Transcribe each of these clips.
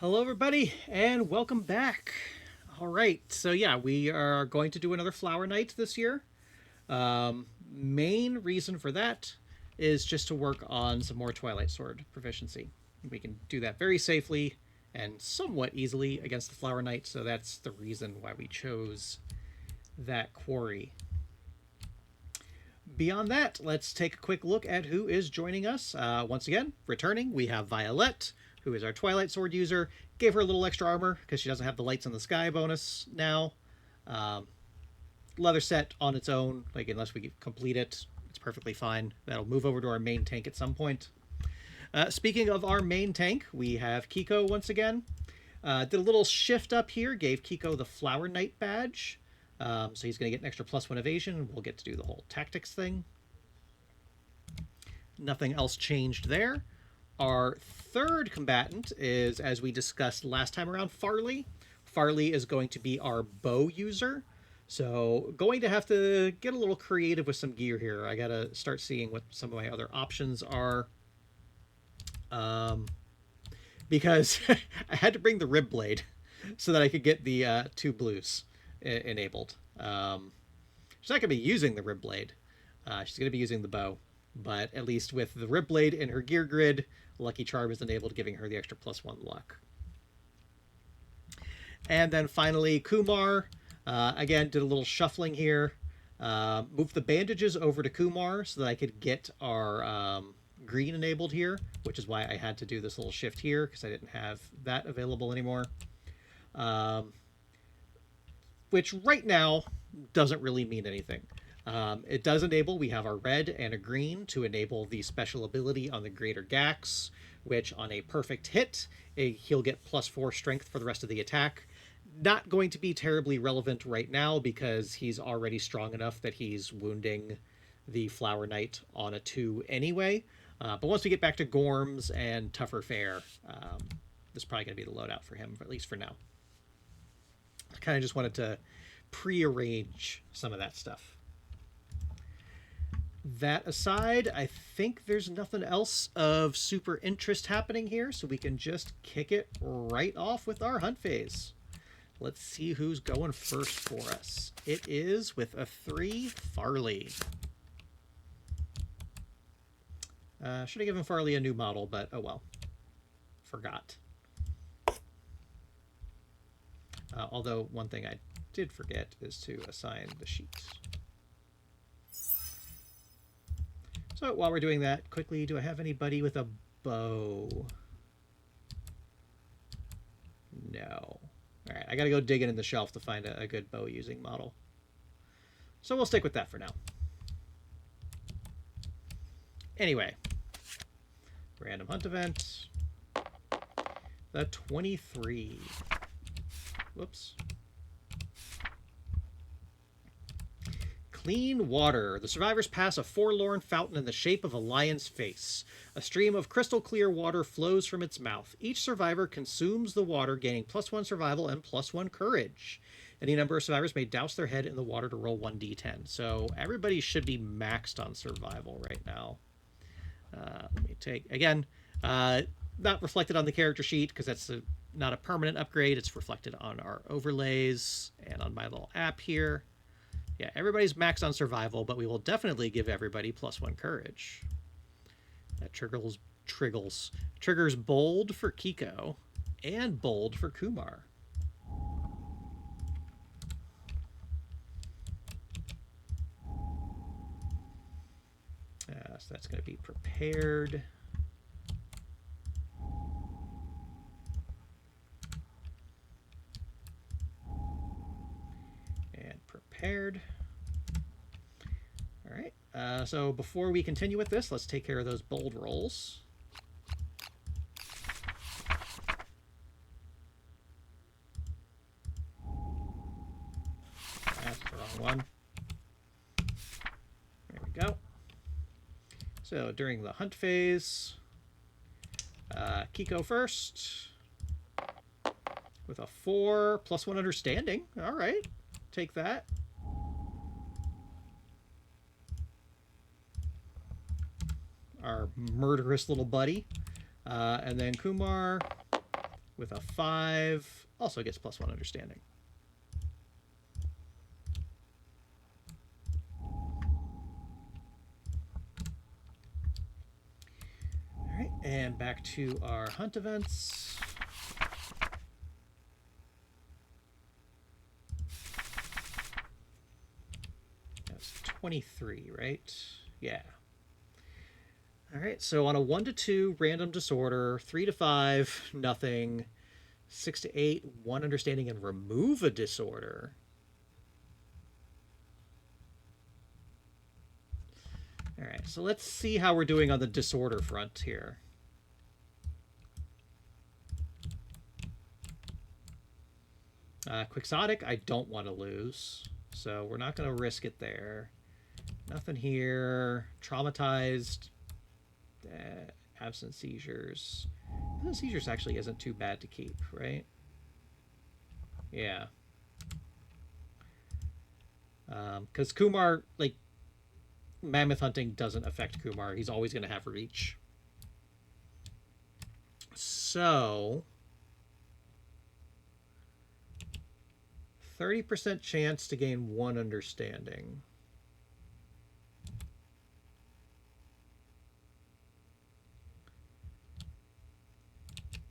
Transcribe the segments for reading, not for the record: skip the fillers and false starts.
Hello, everybody, and welcome back. All right, so yeah, we are going to do another Flower Night this year. Main reason for that is just to work on some more Twilight Sword proficiency. We can do that very safely and somewhat easily against the Flower Knight, so that's the reason why we chose that quarry. Beyond that, let's take a quick look at who is joining us. Once again, returning, we have Violette, who is our Twilight Sword user. Gave her a little extra armor because she doesn't have the Lights in the Sky bonus now. Um, Leather set on its own, like unless we complete it, it's perfectly fine. That'll move over to our main tank at some point. Speaking of our main tank, we have Kiko once again. Did a little shift up here, gave Kiko the Flower Knight badge. So he's going to get an extra +1 evasion. We'll get to do the whole tactics thing. Nothing else changed there. Our third combatant is, as we discussed last time around, Farley. Farley is going to be our bow user. So going to have to get a little creative with some gear here. I got to start seeing what some of my other options are. Because I had to bring the rib blade so that I could get the two blues enabled. She's not going to be using the rib blade. She's going to be using the bow. But at least with the rib blade in her gear grid, Lucky Charm is enabled, giving her the extra +1 luck. And then finally, Kumar. Again, did a little shuffling here. Moved the bandages over to Kumar so that I could get our green enabled here, which is why I had to do this little shift here because I didn't have that available anymore. Which right now doesn't really mean anything. It does enable, we have our red and a green to enable the special ability on the Greater Gax, which on a perfect hit, he'll get +4 strength for the rest of the attack. Not going to be terribly relevant right now because he's already strong enough that he's wounding the Flower Knight on a 2 anyway. But once we get back to Gorms and tougher fare, this is probably going to be the loadout for him, at least for now. I kind of just wanted to prearrange some of that stuff. That aside, I think there's nothing else of super interest happening here, so we can just kick it right off with our hunt phase. Let's see who's going first for us. It is with a 3, Farley. Should have given Farley a new model, but oh well. Forgot. Although one thing I did forget is to assign the sheets. So while we're doing that, quickly, do I have anybody with a bow? No. All right, I got to go digging in the shelf to find a good bow using model. So we'll stick with that for now. Anyway, random hunt event. The 23. Whoops. Clean water. The survivors pass a forlorn fountain in the shape of a lion's face. A stream of crystal clear water flows from its mouth. Each survivor consumes the water, gaining +1 survival and +1 courage. Any number of survivors may douse their head in the water to roll 1d10. So everybody should be maxed on survival right now. Let me take, again, not reflected on the character sheet because that's not a permanent upgrade. It's reflected on our overlays and on my little app here. Yeah, everybody's maxed on survival, but we will definitely give everybody +1 courage. That triggers bold for Kiko and bold for Kumar. So that's going to be prepared. And prepared. All right. So before we continue with this, let's take care of those bold rolls. That's the wrong one. There we go. So during the hunt phase, Kiko first with a 4 +1 understanding. All right, take that. Our murderous little buddy. And then Kumar with a 5 also gets +1 understanding. All right, and back to our hunt events. That's 23, right? Yeah. All right, so on a 1 to 2 random disorder, 3 to 5 nothing, 6 to 8 1 understanding and remove a disorder. All right, so let's see how we're doing on the disorder front here. Quixotic, I don't want to lose, so we're not going to risk it there. Nothing here. Traumatized. Absent seizures. Absent seizures actually isn't too bad to keep, right? Yeah. Because Kumar, like, mammoth hunting doesn't affect Kumar. He's always going to have reach. So 30% chance to gain 1 understanding.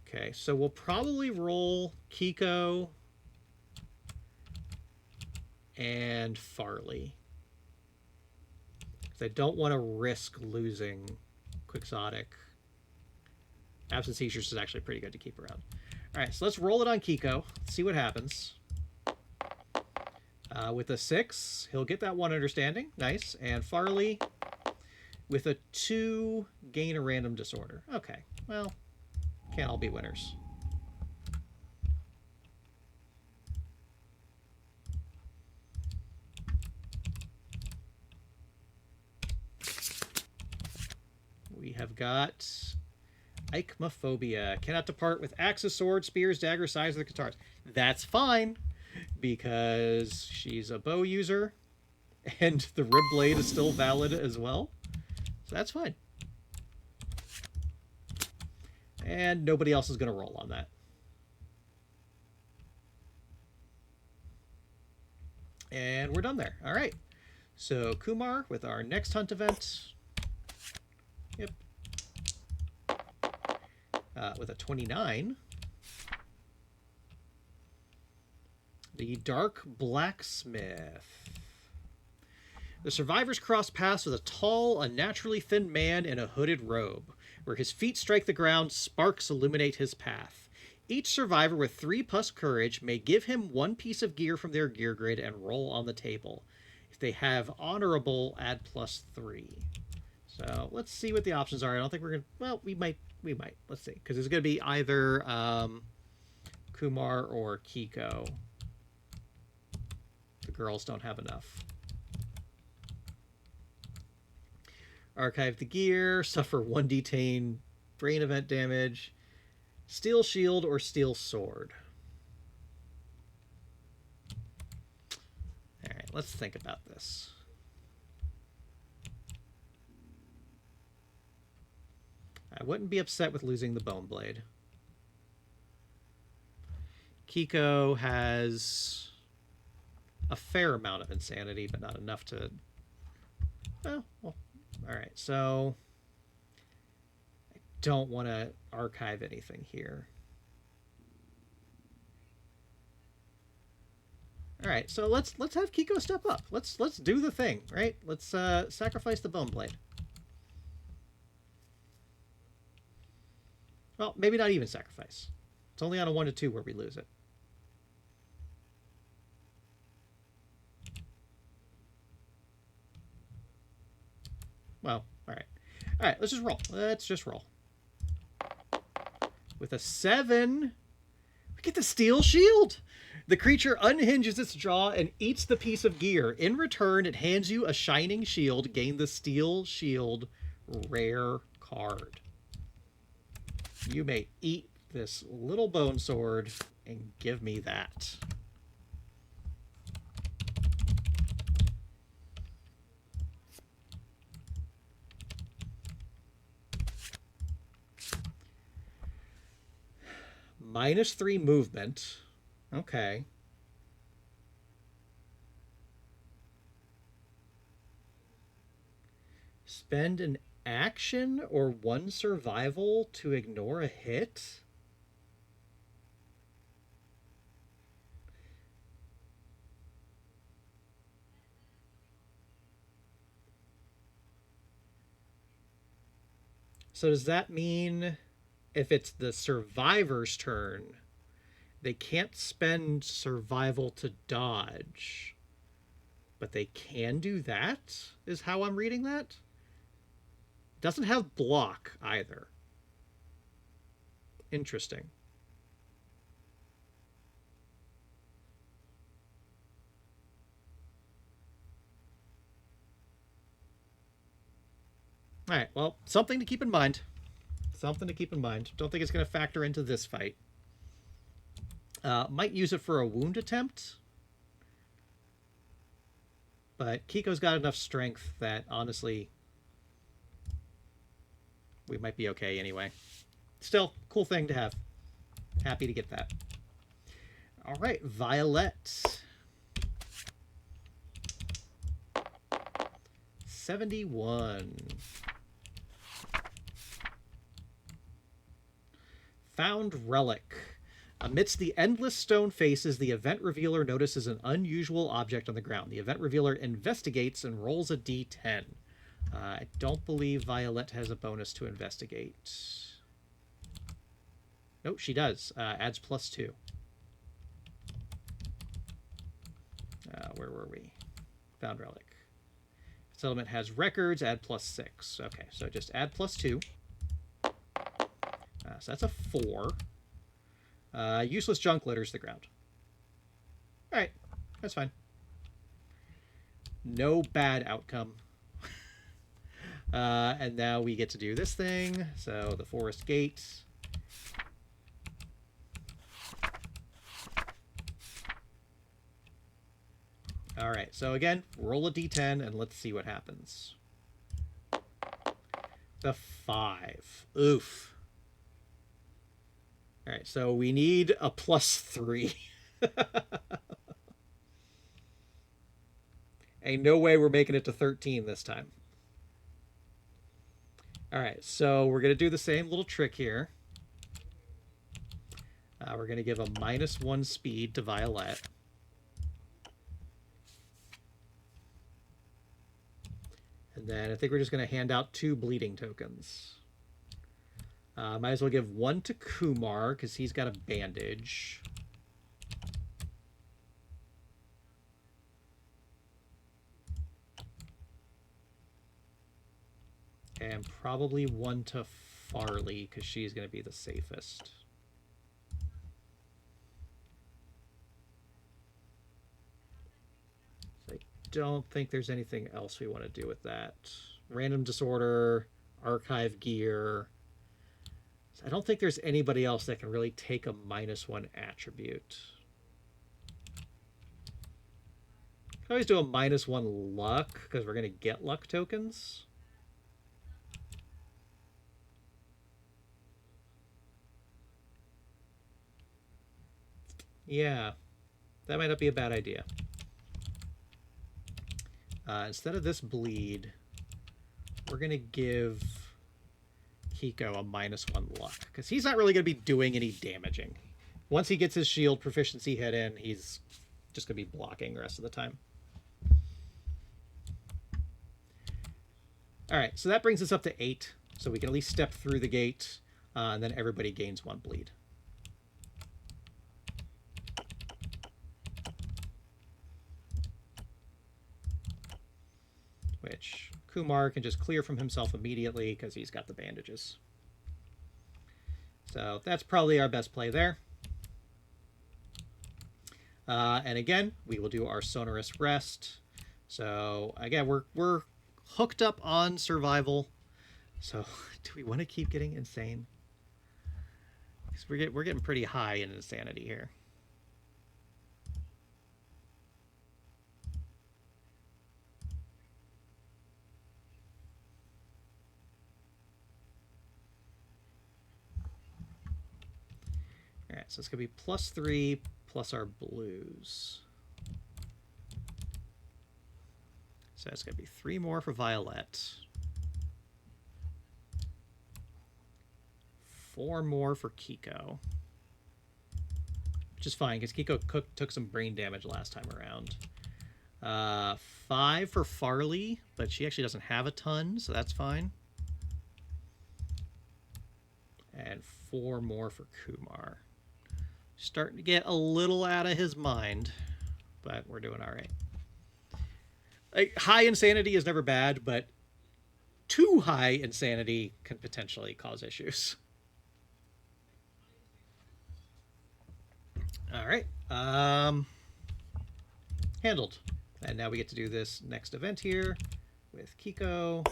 Okay, so we'll probably roll Kiko and Farley. Because I don't want to risk losing Quixotic. Absent seizures is actually pretty good to keep around. All right, so let's roll it on Kiko. See what happens. With a 6, he'll get that 1 understanding. Nice. And Farley, with a 2, gain a random disorder. Okay, well, can't all be winners. We have got Ichmophobia. Cannot depart with axes, swords, spears, daggers, scythes, or the guitars. That's fine, because she's a bow user, and the rib blade is still valid as well. So that's fine. And nobody else is going to roll on that. And we're done there. All right. So Kumar with our next hunt event. Yep. With a 29. The Dark Blacksmith. The survivors cross paths with a tall, unnaturally thin man in a hooded robe. Where his feet strike the ground, sparks illuminate his path. Each survivor with 3+ courage may give him 1 piece of gear from their gear grid and roll on the table. If they have honorable, add +3. So let's see what the options are. I don't think we're going to... Well, we might. Let's see. Because it's going to be either Kumar or Kiko. The girls don't have enough. Archive the gear. Suffer 1 detain brain event damage. Steel shield or steel sword. All right, let's think about this. I wouldn't be upset with losing the bone blade. Kiko has a fair amount of insanity, but not enough to... well, all right, so I don't want to archive anything here. All right, so let's have Kiko step up. Let's do the thing, right? Let's sacrifice the bone blade. Well, maybe not even sacrifice. It's only on a 1 to 2 where we lose it. Well, all right. All right, let's just roll. Let's just roll. With a 7, we get the steel shield. The creature unhinges its jaw and eats the piece of gear. In return, it hands you a shining shield. Gain the steel shield rare card. You may eat this little bone sword and give me that. -3 movement. Okay. Spend an action or 1 survival to ignore a hit? So does that mean if it's the survivor's turn, they can't spend survival to dodge, but they can do that, is how I'm reading that? Doesn't have block either. Interesting. All right, well, something to keep in mind. Something to keep in mind. Don't think it's going to factor into this fight. Might use it for a wound attempt. But Kiko's got enough strength that, honestly, we might be okay anyway. Still, cool thing to have. Happy to get that. All right, Violette. 71. Found Relic. Amidst the endless stone faces, the event revealer notices an unusual object on the ground. The event revealer investigates and rolls a d10. I don't believe Violette has a bonus to investigate. Nope, she does. Adds +2. Where were we? Found Relic. Settlement has records, add +6. Okay, so just add +2. So that's a 4. Useless junk litters the ground. All right, that's fine. No bad outcome. And now we get to do this thing. So the forest gate. All right, so again, roll a d10 and let's see what happens. The 5. Oof. All right, so we need a +3. Ain't no way we're making it to 13 this time. All right, so we're going to do the same little trick here. We're going to give a -1 speed to Violette. And then I think we're just going to hand out 2 bleeding tokens. Might as well give 1 to Kumar because he's got a bandage. And probably 1 to Farley because she's going to be the safest. So I don't think there's anything else we want to do with that. Random disorder, archive gear. I don't think there's anybody else that can really take a -1 attribute. I always do a -1 luck because we're going to get luck tokens. Yeah, that might not be a bad idea. Instead of this bleed, we're going to give Kiko a -1 luck because he's not really going to be doing any damaging. Once he gets his shield proficiency hit in, he's just going to be blocking the rest of the time. All right, so that brings us up to 8, so we can at least step through the gate, and then everybody gains 1 bleed. Which Kumar can just clear from himself immediately because he's got the bandages. So that's probably our best play there. And again, we will do our sonorous rest. So again, we're hooked up on survival. So do we want to keep getting insane? Because we're getting pretty high in insanity here. All right, so it's going to be +3 plus our blues. So it's going to be 3 more for Violette. 4 more for Kiko. Which is fine, because Kiko took some brain damage last time around. 5 for Farley, but she actually doesn't have a ton, so that's fine. And 4 more for Kumar. Starting to get a little out of his mind, but we're doing all right. Like, high insanity is never bad, but too high insanity can potentially cause issues. All right. Handled. And now we get to do this next event here with Kiko.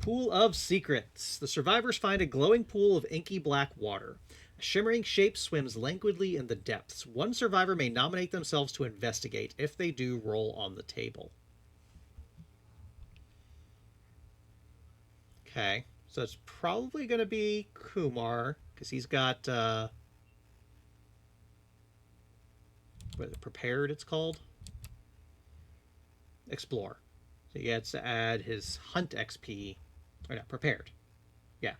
Pool of Secrets. The survivors find a glowing pool of inky black water. A shimmering shape swims languidly in the depths. One survivor may nominate themselves to investigate. If they do, roll on the table. Okay. So it's probably going to be Kumar, because he's got... what, prepared it's called? Explore. So he gets to add his hunt XP. Or not, prepared. Yeah.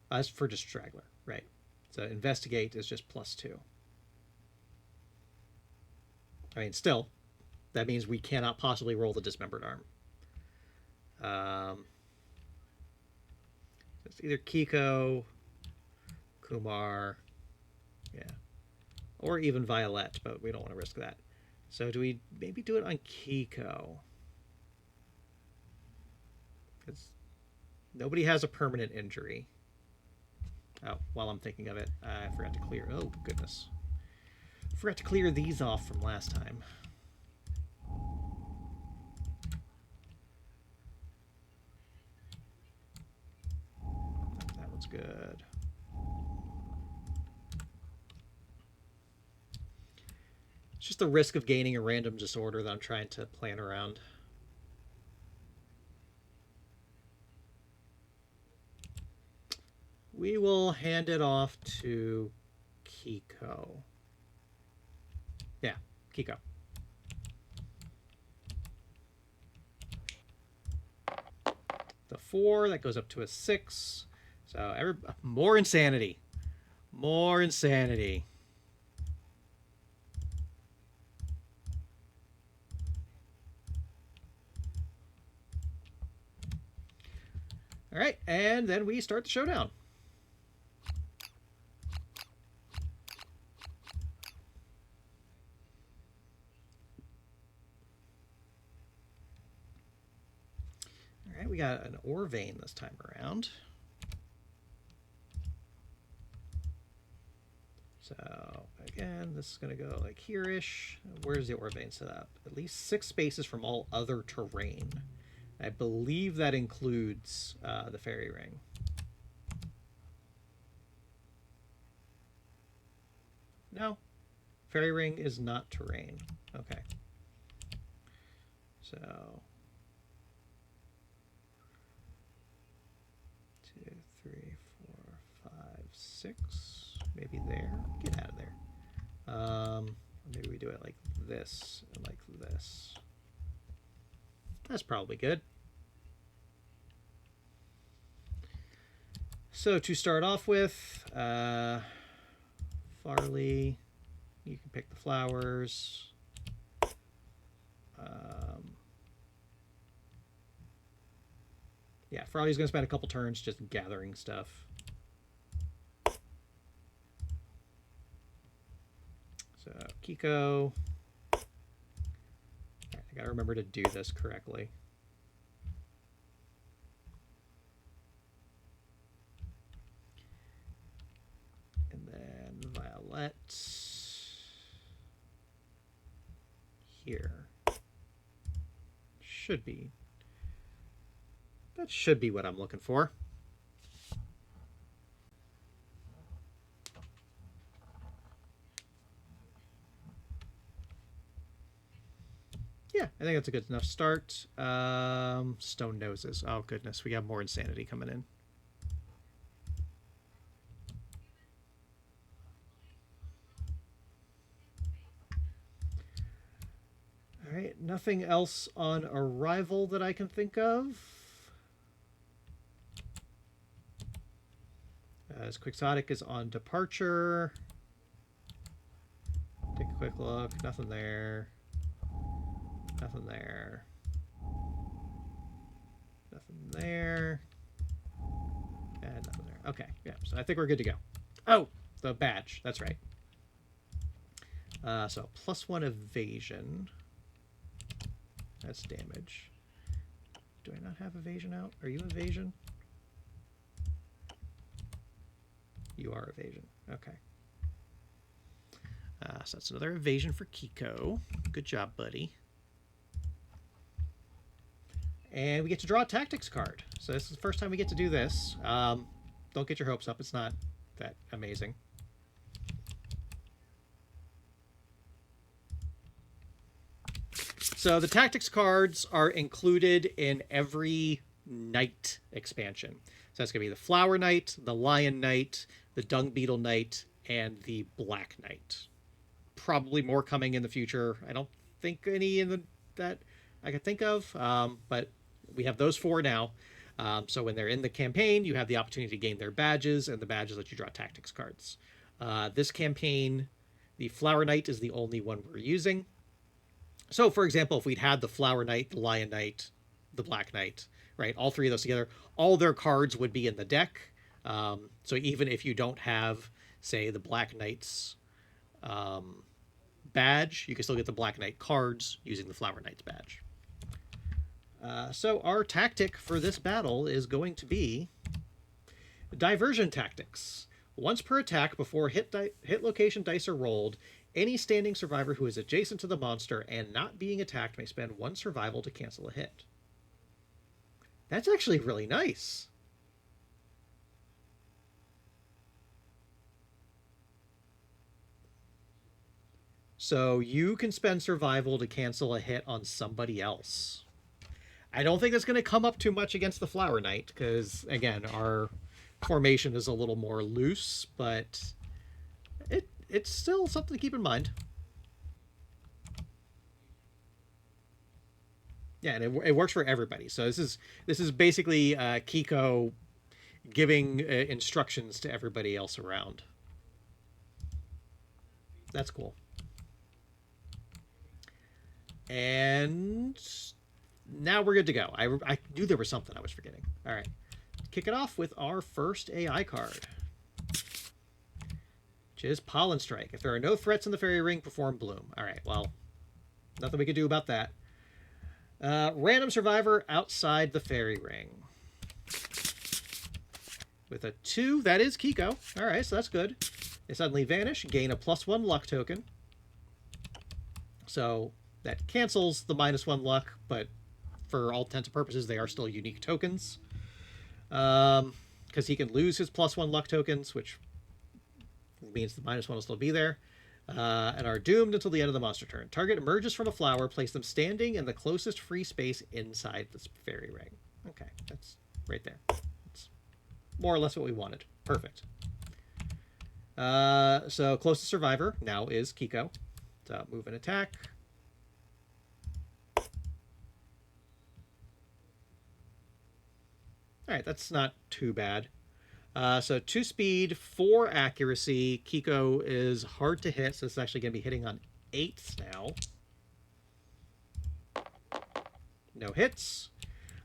That's for just straggler, right? So investigate is just +2. I mean, still, that means we cannot possibly roll the dismembered arm. It's either Kiko, Kumar, yeah, or even Violette, but we don't want to risk that. So do we maybe do it on Kiko? Because nobody has a permanent injury. Oh, while I'm thinking of it, I forgot to clear... Oh, goodness. Forgot to clear these off from last time. That one's good. It's just the risk of gaining a random disorder that I'm trying to plan around. We will hand it off to Kiko. Yeah, Kiko. The 4, that goes up to a 6. So more insanity. More insanity. All right, and then we start the showdown. All right, we got an ore vein this time around. So again, this is going to go like here-ish. Where's the ore vein set up? At least 6 spaces from all other terrain. I believe that includes the fairy ring. No, fairy ring is not terrain. Okay. So 2, 3, 4, 5, 6. Maybe there. Get out of there. Maybe we do it like this and like this. That's probably good. So to start off with, Farley, you can pick the flowers. Yeah, Farley's going to spend a couple turns just gathering stuff. So Kiko. I gotta remember to do this correctly. And then Violette here. Should be. That should be what I'm looking for. Yeah, I think that's a good enough start. Stone noses. Oh, goodness. We got more insanity coming in. right, nothing else on arrival that I can think of. As Quixotic is on departure. Take a quick look. Nothing there. Nothing there. Nothing there. And nothing there. Okay, yeah, so I think we're good to go. Oh, the badge. That's right. So +1 evasion. That's damage. Do I not have evasion out? Are you evasion? You are evasion. Okay. So that's another evasion for Kiko. Good job, buddy. And we get to draw a tactics card. So this is the first time we get to do this. Don't get your hopes up. It's not that amazing. So the tactics cards are included in every Knight expansion. So that's going to be the Flower Knight, the Lion Knight, the Dung Beetle Knight, and the Black Knight. Probably more coming in the future. I don't think any in that I could think of, but we have those 4 now. So when they're in the campaign, you have the opportunity to gain their badges, and the badges let you draw tactics cards. This campaign, the Flower Knight is the only one we're using. So, for example, if we'd had the Flower Knight, the Lion Knight, the Black Knight, right, all 3 of those together, all their cards would be in the deck. So even if you don't have, say, the Black Knight's badge, you can still get the Black Knight cards using the Flower Knight's badge. So our tactic for this battle is going to be diversion tactics. Once per attack, before hit location dice are rolled, any standing survivor who is adjacent to the monster and not being attacked may spend 1 survival to cancel a hit. That's actually really nice. So you can spend survival to cancel a hit on somebody else. I don't think that's going to come up too much against the Flower Knight, because, again, our formation is a little more loose, but it's still something to keep in mind. Yeah, and it works for everybody. So this is basically Kiko giving instructions to everybody else around. That's cool. And now we're good to go. I knew there was something I was forgetting. All right. Kick it off with our first AI card, which is Pollen Strike. If there are no threats in the fairy ring, perform Bloom. All right, well, nothing we can do about that. Random survivor outside the fairy ring. With a 2, that is Kiko. All right, so that's good. They suddenly vanish, gain a +1 luck token. So that cancels the -1 luck, but for all intents and purposes, they are still unique tokens. Because he can lose his +1 luck tokens, which means the -1 will still be there. And are doomed until the end of the monster turn. Target emerges from a flower, place them standing in the closest free space inside this fairy ring. Okay, that's right there. That's more or less what we wanted. Perfect. So closest survivor now is Kiko. So move and attack. All right, that's not too bad. So 2 speed, 4 accuracy. Kiko is hard to hit, so it's actually going to be hitting on 8s now. No hits.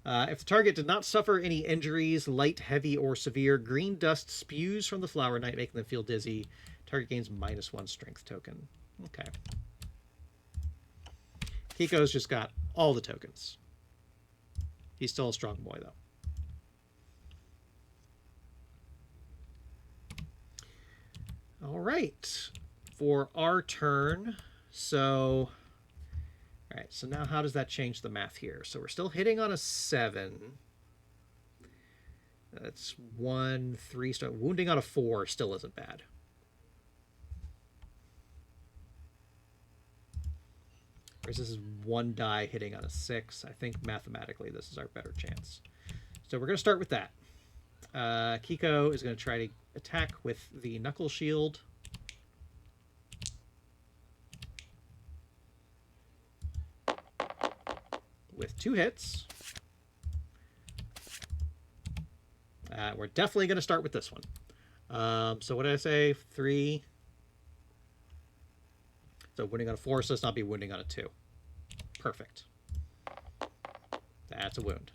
If the target did not suffer any injuries, light, heavy, or severe, green dust spews from the Flower Knight, making them feel dizzy. Target gains -1 strength token. Okay. Kiko's just got all the tokens. He's still a strong boy, though. All right, for our turn, so, all right, so now how does that change the math here? So we're still hitting on a 7. That's 1, 3, so wounding on a 4 still isn't bad. Whereas this is 1 die hitting on a 6. I think mathematically this is our better chance. So we're going to start with that. Kiko is going to try to attack with the Knuckle Shield. with 2 hits. We're definitely going to start with this one. So what did I say? 3. So wounding on a 4, so let's not be wounding on a 2. Perfect. That's a wound.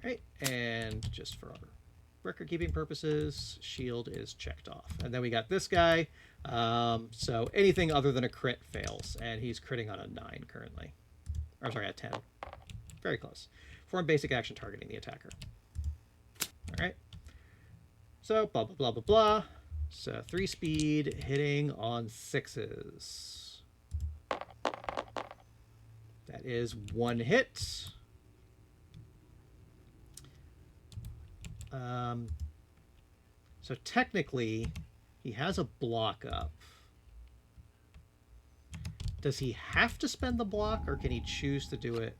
All right, and just for our record-keeping purposes, shield is checked off. And then we got this guy. So anything other than a crit fails, and he's critting on a 9 currently. Or sorry, a 10. Very close. Perform basic action targeting the attacker. All right. So blah, blah, blah, blah, blah. So 3 speed, hitting on 6s. That is 1 hit. So technically, he has a block up. Does he have to spend the block, or can he choose to do it?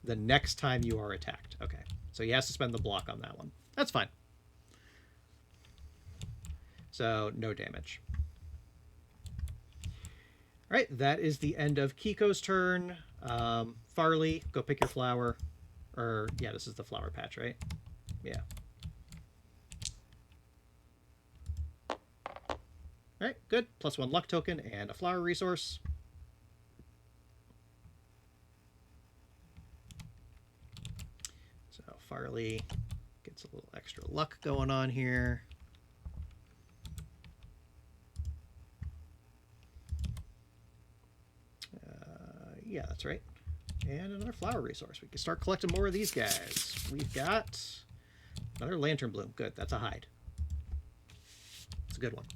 The next time you are attacked. Okay. So he has to spend the block on that one. That's fine. So no damage. All right, that is the end of Kiko's turn. Farley, go pick your flower. Or, yeah, this is the flower patch, right? Yeah. All right, good. +1 luck token and a flower resource. So Farley gets a little extra luck going on here. Yeah, that's right. And another flower resource. We can start collecting more of these guys. We've got another lantern bloom. Good, that's a hide. It's a good one.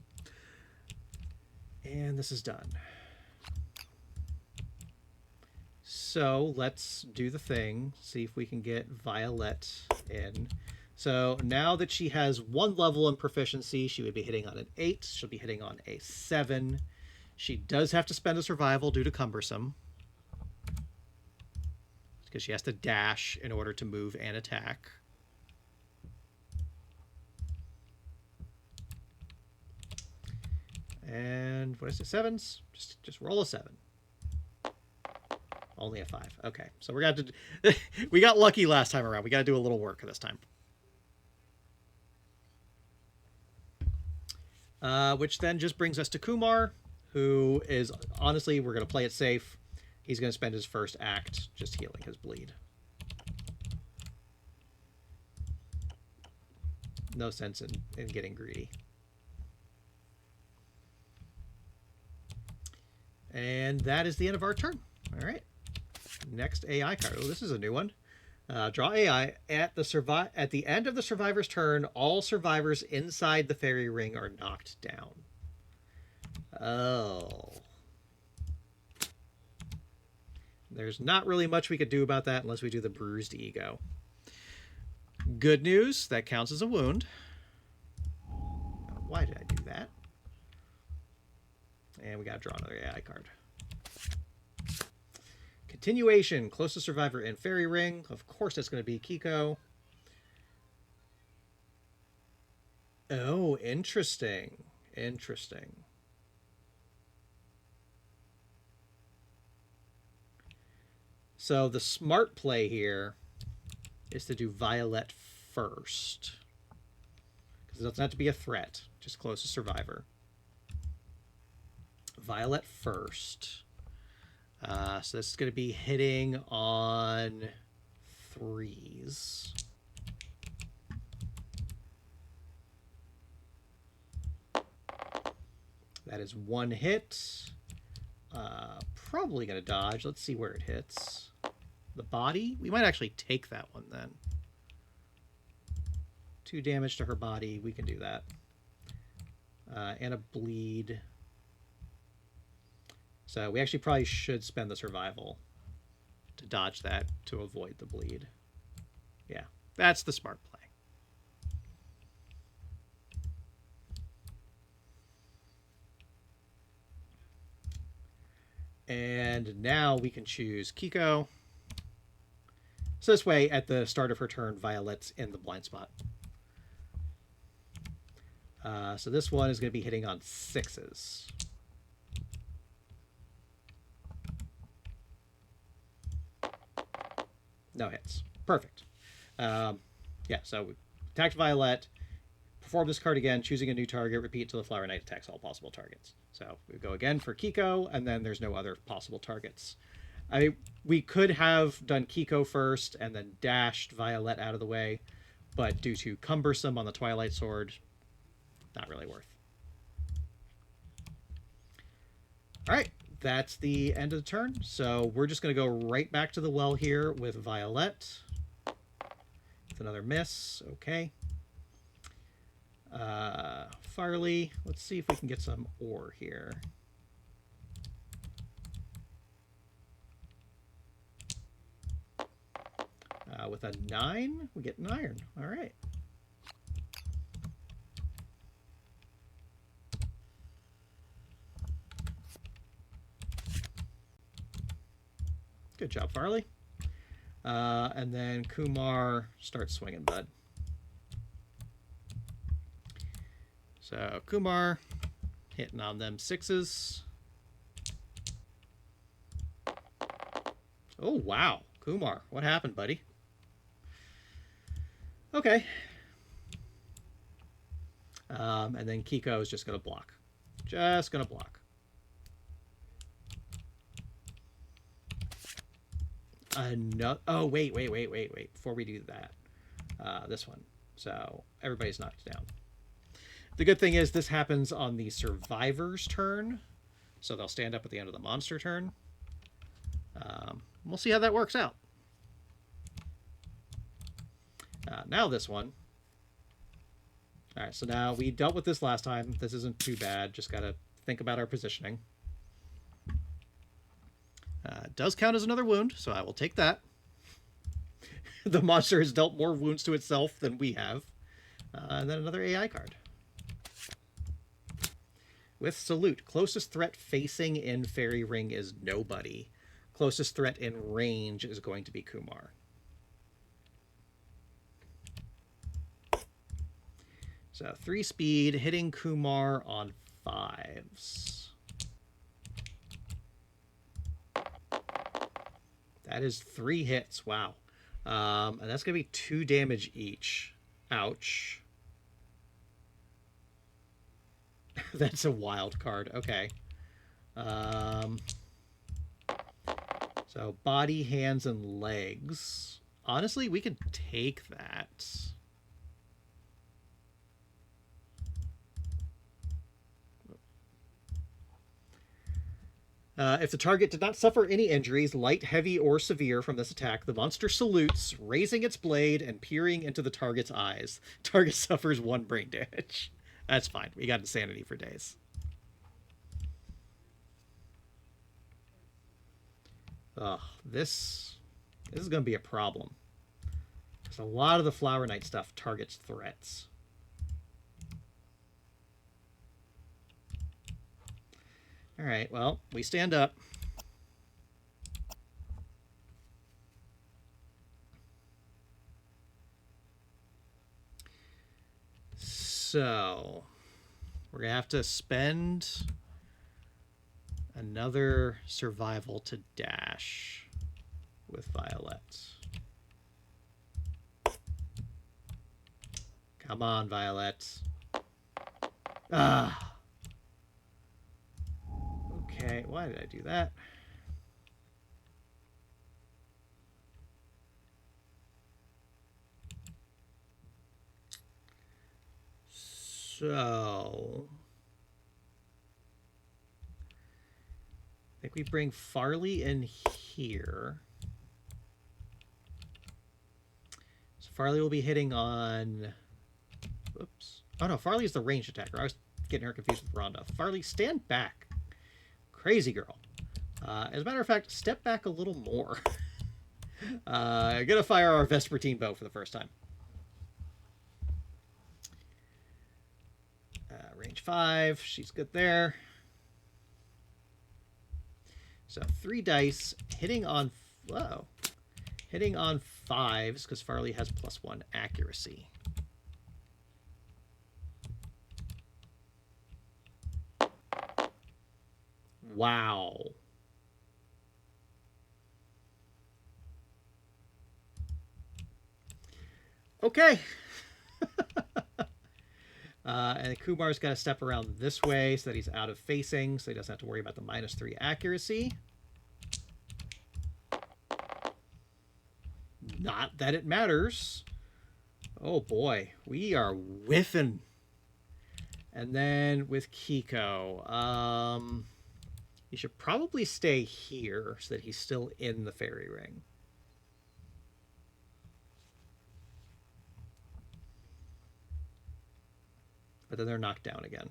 And this is done. So let's do the thing. See if we can get Violette in. So now that she has 1 level in proficiency, she would be hitting on an 8. She'll be hitting on a 7. She does have to spend a survival due to cumbersome, because she has to dash in order to move and attack. And what is it? 7s? Just roll a 7. Only a 5. Okay, so we're gonna have to. We got lucky last time around. We got to do a little work this time. Which then just brings us to Kumar, who is honestly, we're gonna play it safe. He's going to spend his first act just healing his bleed. No sense in getting greedy. And that is the end of our turn. All right. Next AI card. Oh, this is a new one. Draw AI. At the end of the survivor's turn, all survivors inside the fairy ring are knocked down. Oh. There's not really much we could do about that unless we do the bruised ego. Good news, that counts as a wound. Why did I do that? And we got to draw another AI card. Continuation, closest survivor in fairy ring. Of course that's going to be Kiko. Oh, interesting. Interesting. So the smart play here is to do Violette first, because it doesn't have to be a threat, just closest survivor. Violette first. So this is going to be hitting on 3s. That is 1 hit. Probably going to dodge. Let's see where it hits. The body? We might actually take that one then. 2 damage to her body. We can do that. And a bleed. So we actually probably should spend the survival to dodge that to avoid the bleed. Yeah, that's the smart play. And now we can choose Kiko. So this way, at the start of her turn, Violette's in the blind spot. So this one is going to be hitting on 6s. No hits. Perfect. Yeah, so we attacked Violette, perform this card again, choosing a new target, repeat until the Flower Knight attacks all possible targets. So we go again for Kiko, and then there's no other possible targets. I mean, we could have done Kiko first and then dashed Violette out of the way, but due to cumbersome on the Twilight Sword, not really worth. All right, that's the end of the turn. So we're just going to go right back to the well here with Violette. It's another miss. Okay. Farley, let's see if we can get some ore here. With a 9, we get an iron. All right. Good job, Farley. And then Kumar starts swinging, bud. So Kumar hitting on them 6s. Oh, wow. Kumar, what happened, buddy? Okay. And then Kiko is just going to block. Just going to block. No. Oh, wait. Before we do that, this one. So everybody's knocked down. The good thing is this happens on the survivor's turn. So they'll stand up at the end of the monster turn. We'll see how that works out. Now this one. All right, so now we dealt with this last time. This isn't too bad. Just got to think about our positioning. It does count as another wound, so I will take that. The monster has dealt more wounds to itself than we have. And then another AI card. With Salute, closest threat facing in Fairy Ring is nobody. Closest threat in range is going to be Kumar. So 3 speed, hitting Kumar on 5s. That is 3 hits. Wow. And that's going to be 2 damage each. Ouch. That's a wild card. Okay. So body, hands, and legs. Honestly, we could take that. If the target did not suffer any injuries, light, heavy, or severe from this attack, the monster salutes, raising its blade and peering into the target's eyes. Target suffers 1 brain damage. That's fine. We got insanity for days. Ugh, this is going to be a problem. Because a lot of the Flower Knight stuff targets threats. All right, well, we stand up. So, we're going to have to spend another survival to dash with Violette. Come on, Violette. Ah. Okay, why did I do that? So I think we bring Farley in here. So Farley will be hitting on... Whoops. Oh no, Farley is the ranged attacker. I was getting her confused with Rhonda. Farley, stand back. Crazy girl. As a matter of fact, step back a little more. Gonna fire our Vespertine bow for the first time. Range 5. She's good there. So 3 dice, hitting on... Whoa. Hitting on 5s, because Farley has +1 accuracy. Wow. Okay. And Kumar's got to step around this way so that he's out of facing, so he doesn't have to worry about the -3 accuracy. Not that it matters. Oh boy, we are whiffing. And then with Kiko, he should probably stay here so that he's still in the fairy ring. But then they're knocked down again.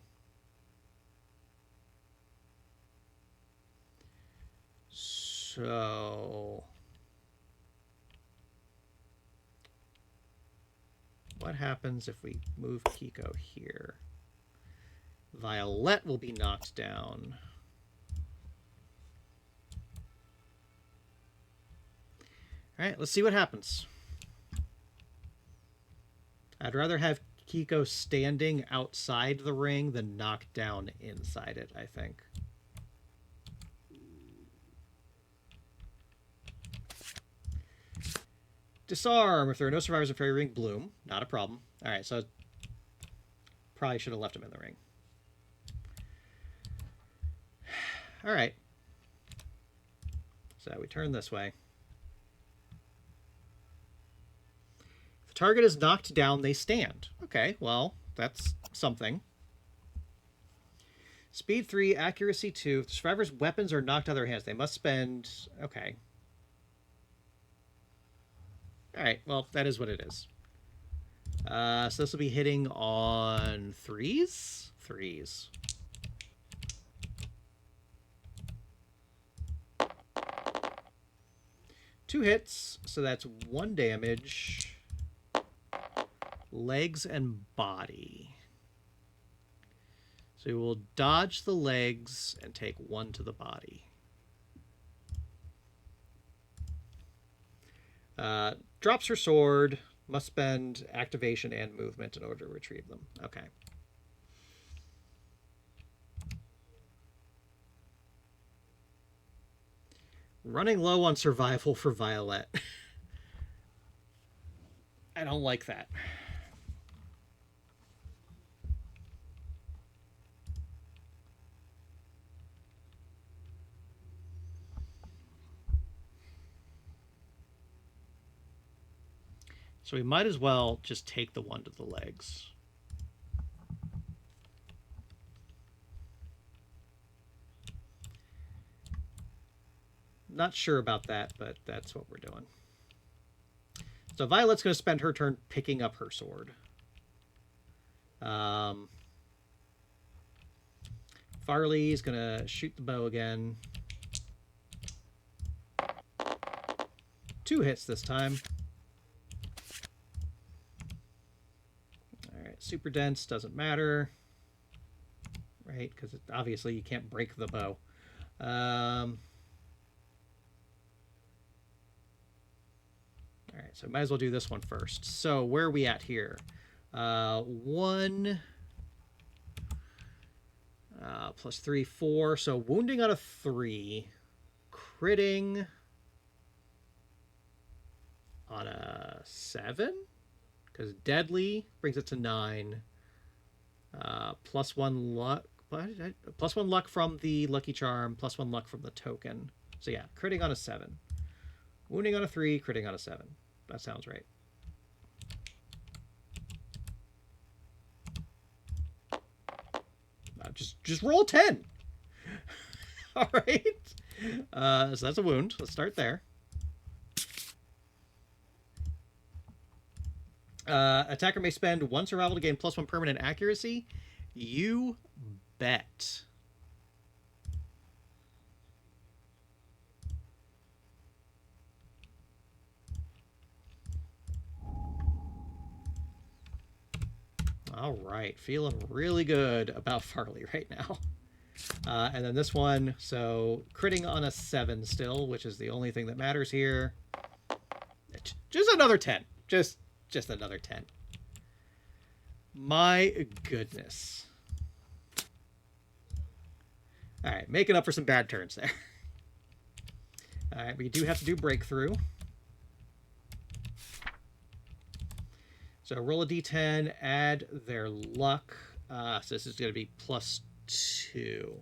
So... what happens if we move Kiko here? Violette will be knocked down. All right, let's see what happens. I'd rather have Kiko standing outside the ring than knocked down inside it, I think. Disarm. If there are no survivors in fairy ring, bloom. Not a problem. All right, so probably should have left him in the ring. All right. So we turn this way. If the target is knocked down, they stand. Okay, well, that's something. Speed 3, accuracy 2. If the survivors' weapons are knocked out of their hands, they must spend... Okay. All right, well, that is what it is. So this will be hitting on 3s? 3s. Two hits, so that's 1 damage. Legs and body. So we will dodge the legs and take 1 to the body. Drops her sword, must spend activation and movement in order to retrieve them. Okay. Running low on survival for Violette. I don't like that. So we might as well just take the 1 to the legs. Not sure about that, but that's what we're doing. So Violet's going to spend her turn picking up her sword. Farley's going to shoot the bow again. 2 hits this time. All right, super dense doesn't matter, right? Because obviously you can't break the bow. All right, so might as well do this one first. So where are we at here? 1 plus 3, 4. So wounding out of 3, critting on a 7, because deadly brings it to 9. +1 luck. +1 luck from the lucky charm. +1 luck from the token. So yeah, critting on a 7. Wounding on a 3, critting on a 7. That sounds right. Just roll 10. All right. So that's a wound. Let's start there. Attacker may spend 1 survival to gain +1 permanent accuracy. You bet. All right, feeling really good about Farley right now. And then this one, so critting on a 7 still, which is the only thing that matters here. Just another 10. Just another 10. My goodness. All right, making up for some bad turns there. All right, we do have to do breakthrough. So roll a d10, add their luck. So this is going to be +2.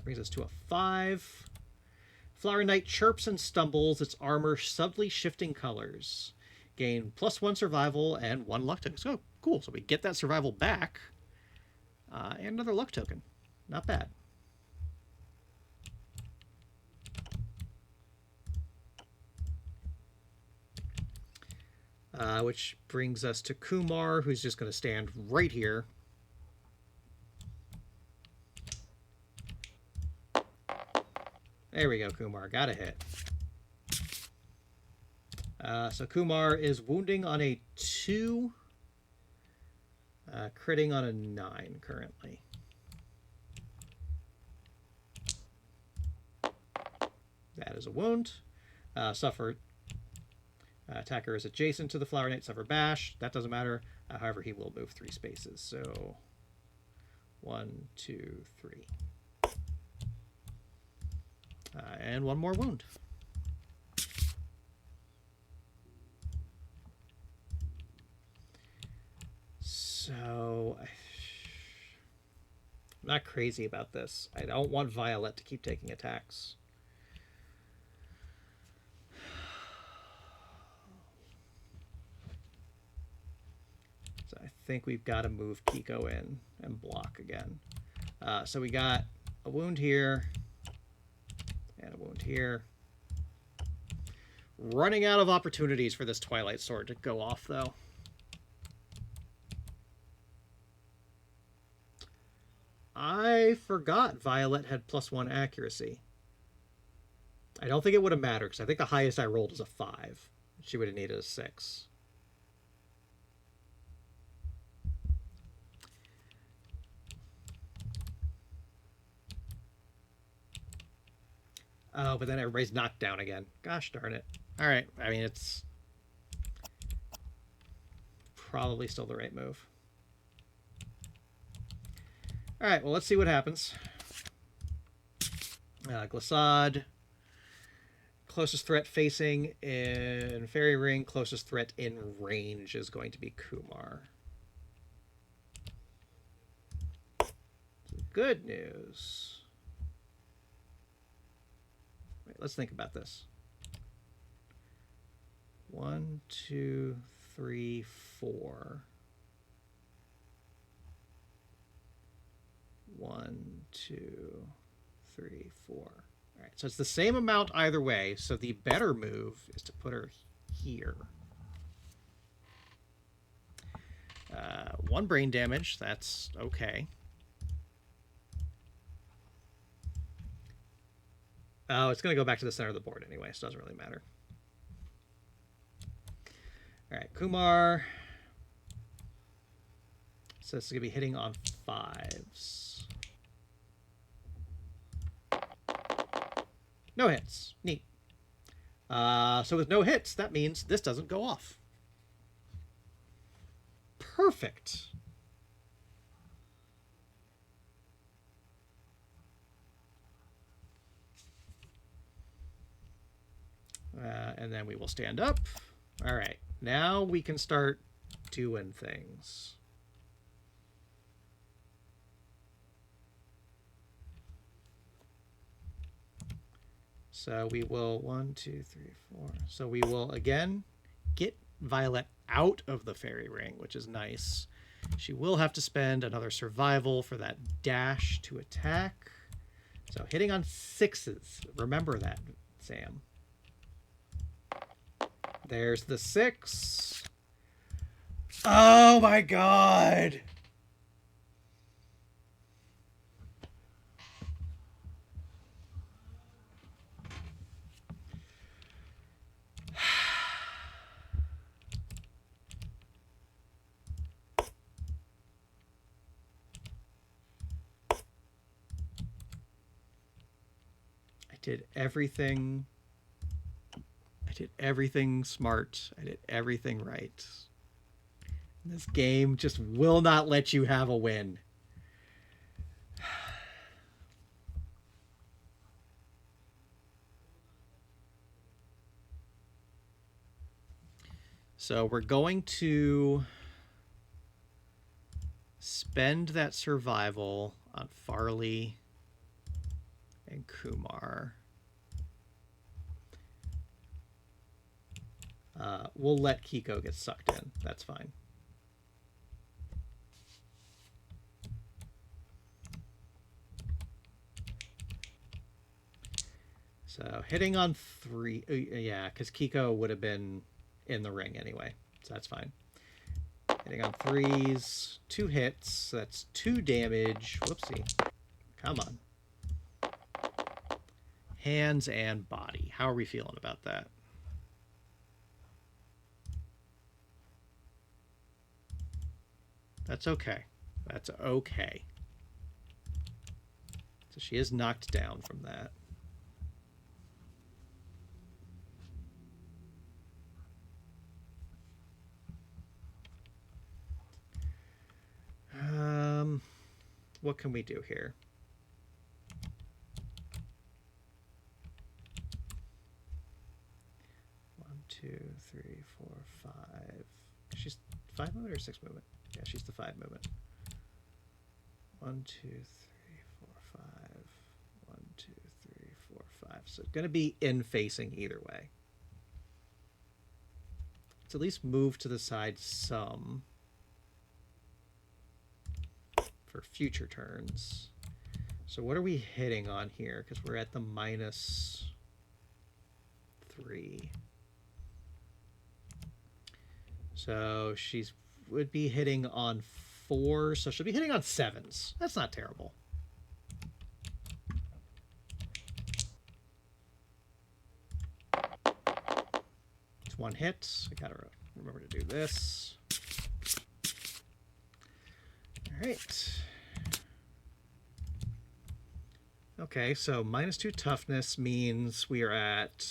Brings us to a 5. Flower Knight chirps and stumbles, its armor subtly shifting colors. Gain +1 survival and 1 luck token. So cool. So we get that survival back. And another luck token. Not bad. Which brings us to Kumar, who's just going to stand right here. There we go, Kumar. Got a hit. So Kumar is wounding on a 2, critting on a 9 currently. That is a wound. Suffer. Attacker is adjacent to the Flower Knight. Suffer bash. That doesn't matter. However, he will move 3 spaces. So 1, 2, 3. And 1 more wound. So I'm not crazy about this. I don't want Violette to keep taking attacks. So I think we've got to move Kiko in and block again. So we got a wound here and a wound here. Running out of opportunities for this Twilight Sword to go off, though. I forgot Violet had +1 accuracy. I don't think it would have mattered, because I think the highest I rolled was a 5. She would have needed a 6. Oh, but then everybody's knocked down again. Gosh darn it. All right. I mean, it's probably still the right move. All right. Well, let's see what happens. Glissade. Closest threat facing in Fairy Ring. Closest threat in range is going to be Kumar. Good news. Wait, let's think about this. 1, 2, 3, 4. 1, 2, 3, 4. All right, so it's the same amount either way. So the better move is to put her here. 1 brain damage. That's okay. Oh, it's going to go back to the center of the board anyway, so it doesn't really matter. All right, Kumar. So this is going to be hitting on 5s. No hits. Neat. So with no hits, that means this doesn't go off. Perfect. And then we will stand up. All right. Now we can start doing things. So we will 1, 2, 3, 4. So we will again get Violet out of the Fairy Ring, which is nice. She will have to spend another survival for that dash to attack. So hitting on 6s. Remember that, Sam. There's the 6. Oh my god! did everything. I did everything smart. I did everything right. This game just will not let you have a win. So we're going to spend that survival on Farley and Kumar. We'll let Kiko get sucked in. That's fine. So hitting on 3, yeah, because Kiko would have been in the ring anyway, so that's fine. Hitting on 3s, 2 hits, so that's 2 damage. Whoopsie. Come on. Hands and body. How are we feeling about that? That's okay. That's okay. So she is knocked down from that. What can we do here? One, 2, 3, 4, 5. She's 5 movement or 6 movement? Yeah, she's the 5 movement. 1, 2, 3, 4, 5. 1, 2, 3, 4, 5. So it's going to be in facing either way. Let's at least move to the side some for future turns. So what are we hitting on here? Because we're at the -3. So she's would be hitting on 4, so she'll be hitting on 7s. That's not terrible. It's 1 hit. I gotta remember to do this. All right. Okay, so -2 toughness means we are at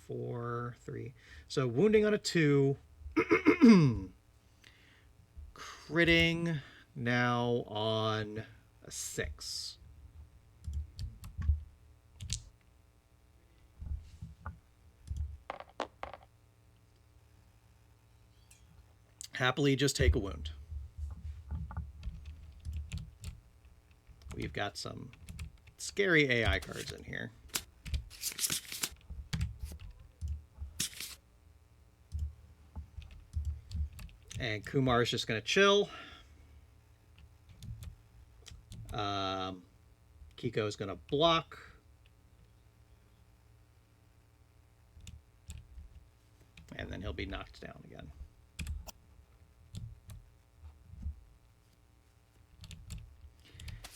4, 3. So wounding on a 2. Critting now on a 6. Happily just take a wound. We've got some scary AI cards in here. And Kumar is just going to chill. Kiko is going to block. And then he'll be knocked down again.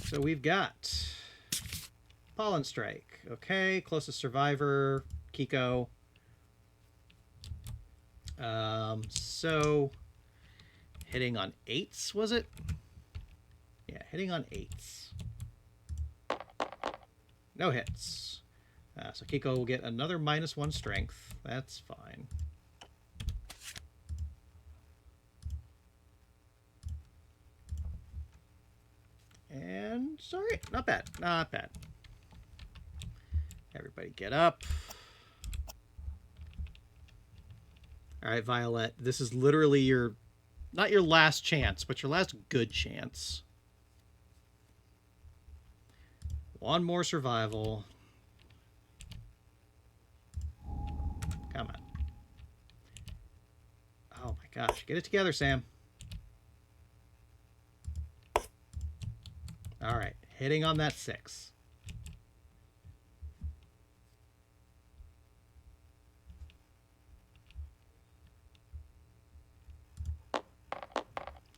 So we've got Pollen Strike. Okay, closest survivor, Kiko. So hitting on 8s, was it? Yeah, hitting on 8s. No hits. So Kiko will get another -1 strength. That's fine. And sorry, not bad. Not bad. Everybody get up. All right, Violette, this is literally your, not your last chance, but your last good chance. 1 more survival. Come on. Oh my gosh, get it together, Sam. All right, hitting on that 6.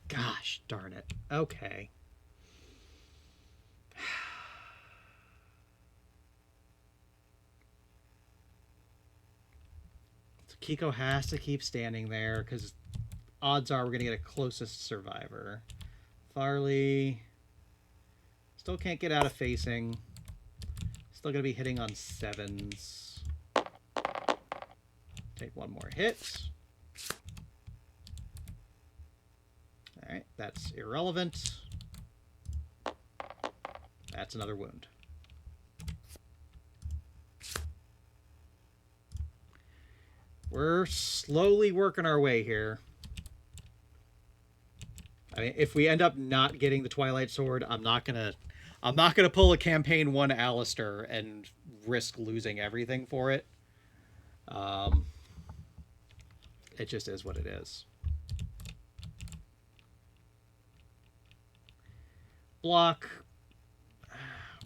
Gosh darn it. Okay. So Kiko has to keep standing there because odds are we're going to get a closest survivor. Farley still can't get out of facing. Still going to be hitting on 7s. Take one more hit. All right, that's irrelevant. That's another wound. We're slowly working our way here. I mean, if we end up not getting the Twilight Sword, I'm not gonna pull a campaign 1 Alistair and risk losing everything for it. It just is what it is. Block.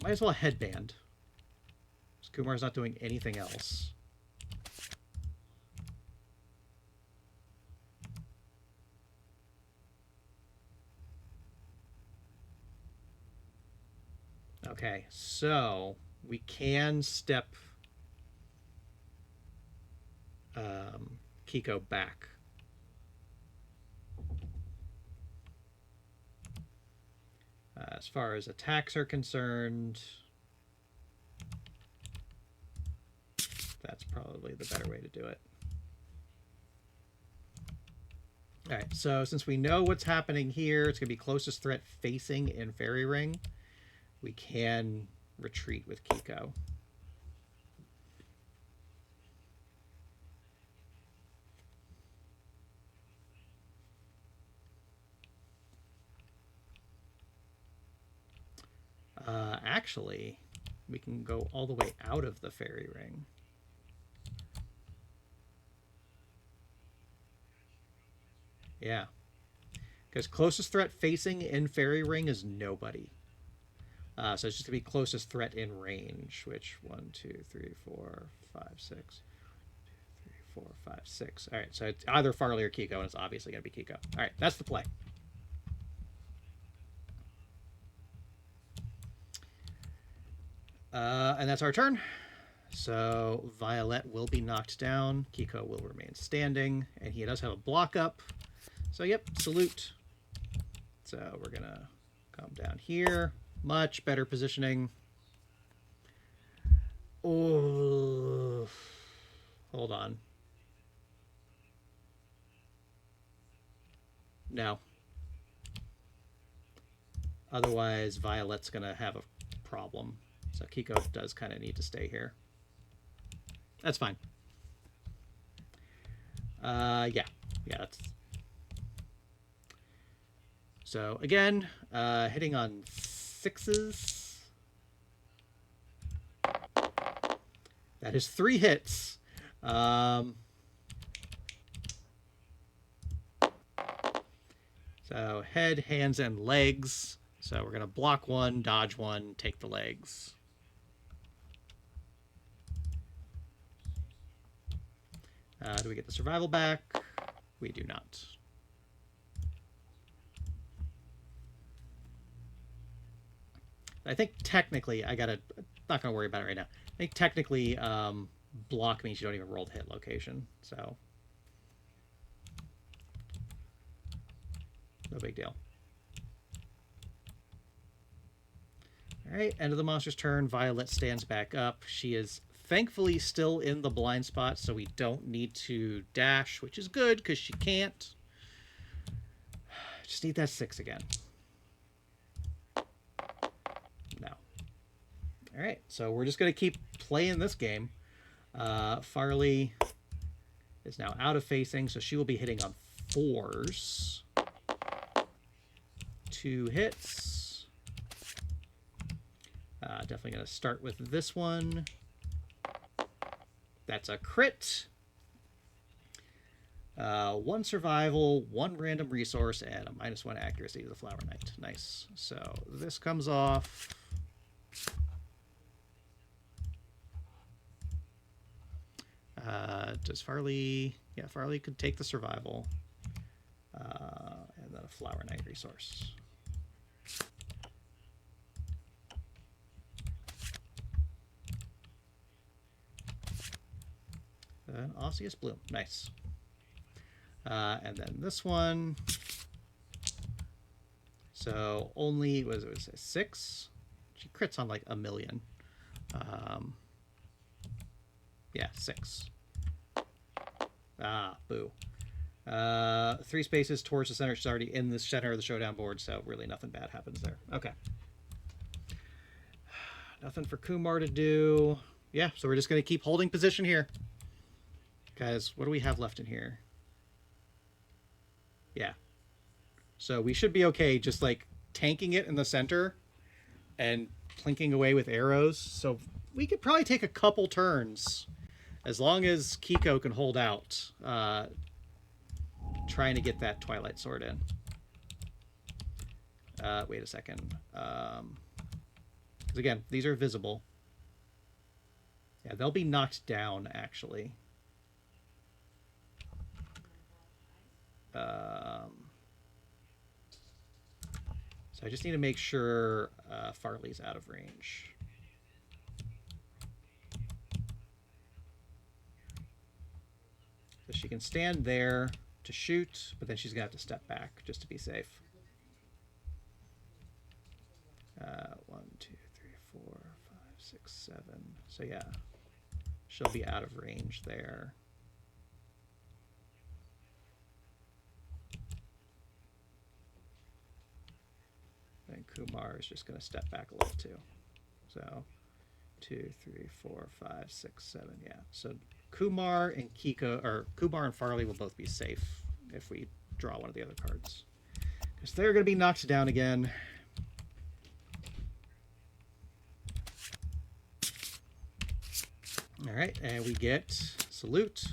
Might as well headband. Kumar's not doing anything else. Okay, so we can step Kiko back. As far as attacks are concerned, that's probably the better way to do it. All right, so since we know what's happening here, it's going to be closest threat facing in Fairy Ring. We can retreat with Kiko. Actually, we can go all the way out of the Fairy Ring. Yeah. Because closest threat facing in Fairy Ring is nobody. So it's just going to be closest threat in range, which 1, 2, 3, 4, 5, 6. 1, 2, 3, 4, 5, 6. All right, so it's either Farley or Kiko, and it's obviously going to be Kiko. All right, that's the play. And that's our turn. So Violette will be knocked down. Kiko will remain standing, and he does have a block up. So, yep, salute. So we're going to come down here. Much better positioning. Oh, hold on. No. Otherwise, Violette's going to have a problem. So Kiko does kind of need to stay here. That's fine. Yeah, that's... So again, hitting on 6s. That is 3 hits. So head, hands, and legs. So we're going to block 1, dodge 1, take the legs. Do we get the survival back? We do not. I think technically, not going to worry about it right now. I think technically block means you don't even roll the hit location, so no big deal. All right, end of the monster's turn. Violet stands back up. She is thankfully still in the blind spot, so we don't need to dash, which is good because she can't. Just need that 6 again. No. All right, so we're just going to keep playing this game. Farley is now out of facing, so she will be hitting on 4s. 2 hits. Definitely going to start with this one. That's a crit. 1 survival, 1 random resource, and a -1 accuracy to the Flower Knight. Nice. So this comes off. Does Farley... Yeah, Farley could take the survival. And then a Flower Knight resource. An Osseous Bloom. Nice. And then this one. So only, was it 6? She crits on like a million. Yeah, 6. Ah, boo. 3 spaces towards the center. She's already in the center of the showdown board, so really nothing bad happens there. Okay. Nothing for Kumar to do. Yeah, so we're just going to keep holding position here. Guys, what do we have left in here? Yeah. So we should be okay just like tanking it in the center and plinking away with arrows. So we could probably take a couple turns as long as Kiko can hold out, trying to get that Twilight Sword in. Wait a second. Because again, these are visible. Yeah, they'll be knocked down, actually. So I just need to make sure Farley's out of range. So she can stand there to shoot, but then she's going to have to step back just to be safe. 1, 2, 3, 4, 5, 6, 7. So yeah, she'll be out of range there. And Kumar is just going to step back a little too. So 2, 3, 4, 5, 6, 7. Yeah. So Kumar and Kiko, or Kumar and Farley will both be safe if we draw one of the other cards, because they're going to be knocked down again. All right, and we get Salute.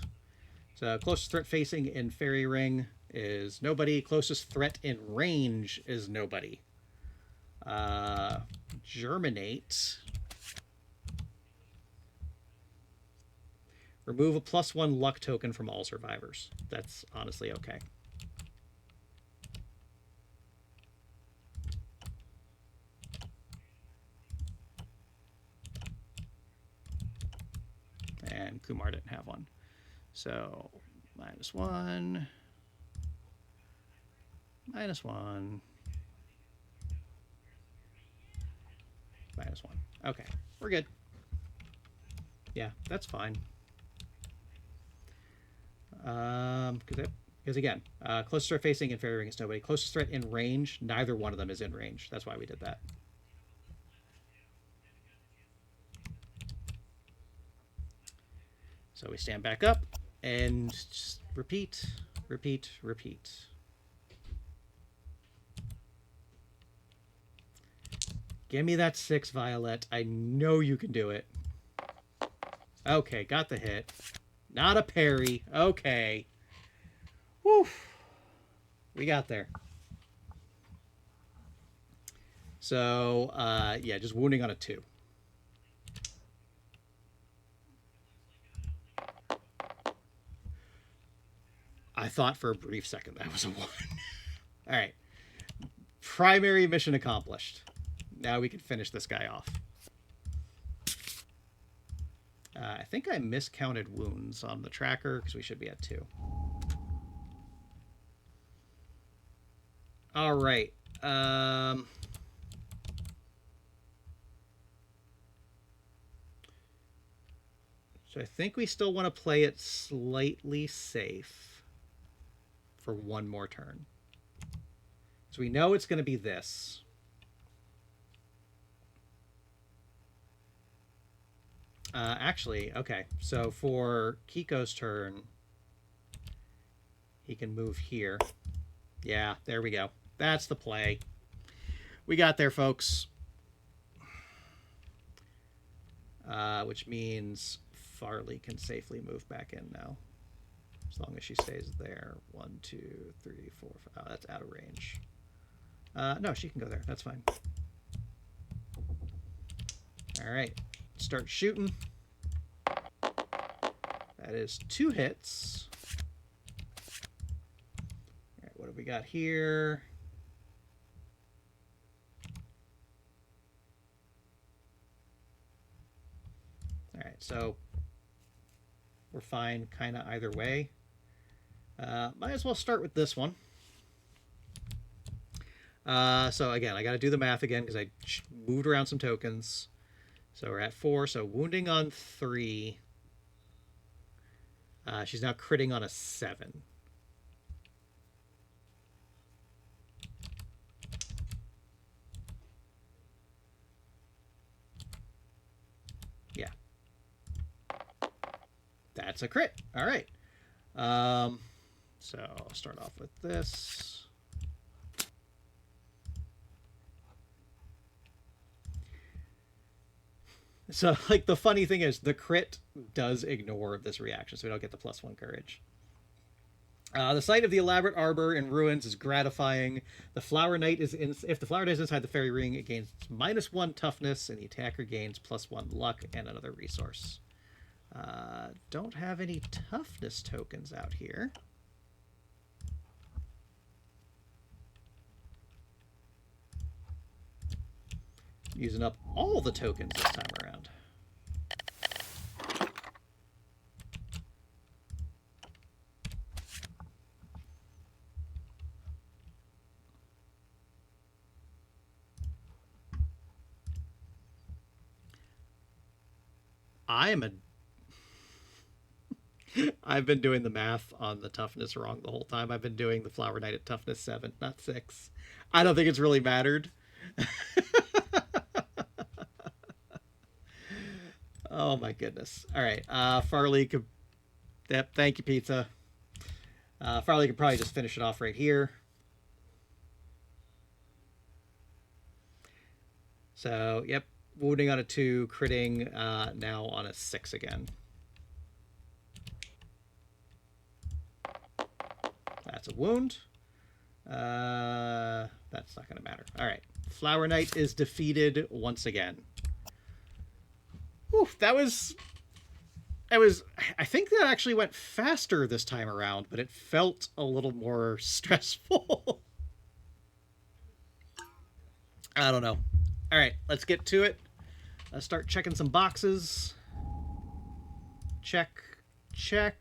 So closest threat facing in Fairy Ring is nobody. Closest threat in range is nobody. Germinate. Remove a +1 luck token from all survivors. That's honestly okay. And Kumar didn't have one. So -1. -1. -1. Okay, we're good. Yeah, that's fine. Because again, closest threat facing in Fairy Ring is nobody. Closest threat in range, neither one of them is in range. That's why we did that. So we stand back up and just repeat, repeat, repeat. Give me that 6, Violette. I know you can do it. Okay, got the hit. Not a parry. Okay. Whew. We got there. So, yeah, just wounding on a 2. I thought for a brief second that was a 1. All right. Primary mission accomplished. Now we can finish this guy off. I think I miscounted wounds on the tracker because we should be at 2. All right. So I think we still want to play it slightly safe for one more turn. So we know it's going to be this. Actually, okay. So for Kiko's turn, he can move here. Yeah, there we go. That's the play. We got there, folks. Which means Farley can safely move back in now. As long as she stays there. 1, 2, 3, 4, 5. Oh, that's out of range. No, she can go there. That's fine. All right. Start shooting. That is 2 hits. All right, what have we got here? All right, so we're fine kind of either way. Might as well start with this one. So again, I got to do the math again because I moved around some tokens. So we're at 4. So wounding on 3. She's now critting on a 7. Yeah. That's a crit. All right. So I'll start off with this. So, like, the funny thing is the crit does ignore this reaction, so we don't get the +1 courage. The sight of the elaborate arbor in ruins is gratifying. The Flower Knight is if the Flower Knight is inside the fairy ring, it gains -1 toughness, and the attacker gains +1 luck and another resource. Don't have any toughness tokens out here. Using up all the tokens this time around. I've been doing the math on the toughness wrong the whole time. I've been doing the Flower Knight at toughness 7, not 6. I don't think it's really mattered. Oh my goodness. All right. Farley could... Yep, thank you, pizza. Farley could probably just finish it off right here. So, yep. Wounding on a 2, critting now on a 6 again. That's a wound. That's not going to matter. All right. Flower Knight is defeated once again. Oof, that was... I think that actually went faster this time around, but it felt a little more stressful. I don't know. All right, let's get to it. Let's start checking some boxes. Check, check.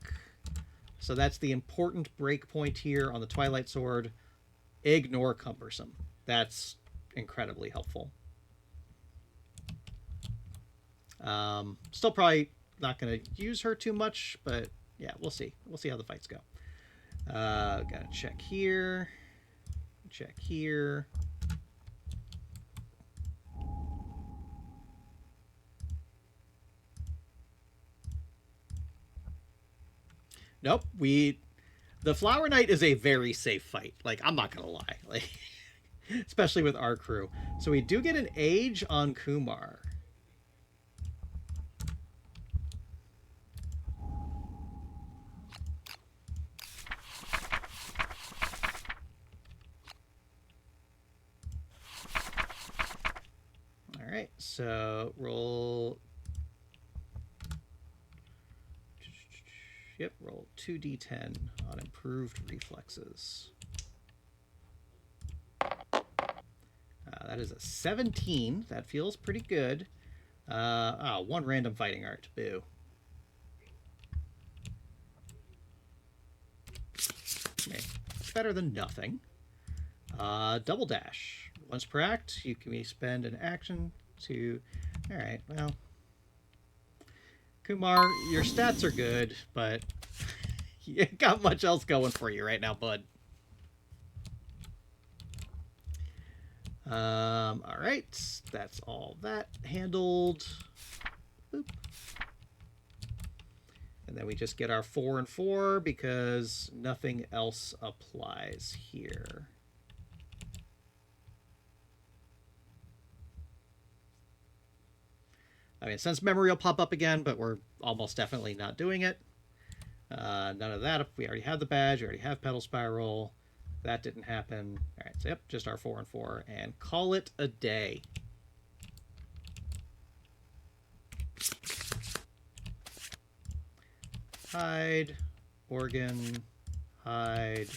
So that's the important breakpoint here on the Twilight Sword. Ignore cumbersome. That's incredibly helpful. Still probably not going to use her too much, but yeah, we'll see. We'll see how the fights go. Gotta check here. Check here. Nope, the Flower Knight is a very safe fight. Like, I'm not gonna lie. Like, especially with our crew. So we do get an age on Kumar. All right, so roll... Yep, roll 2d10 on improved reflexes. That is a 17. That feels pretty good. 1 random fighting art. Boo. Okay. It's better than nothing. Double dash. Once per act, you can spend an action to... Alright, well... Kumar, your stats are good, but you ain't got much else going for you right now, bud. All right, that's all that handled. Boop. And then we just get our 4 and 4 because nothing else applies here. I mean, sense memory will pop up again, but we're almost definitely not doing it. None of that. We already have the badge. We already have Petal Spiral. That didn't happen. All right, so yep, just our 4 and 4, and call it a day. Hide, organ, hide.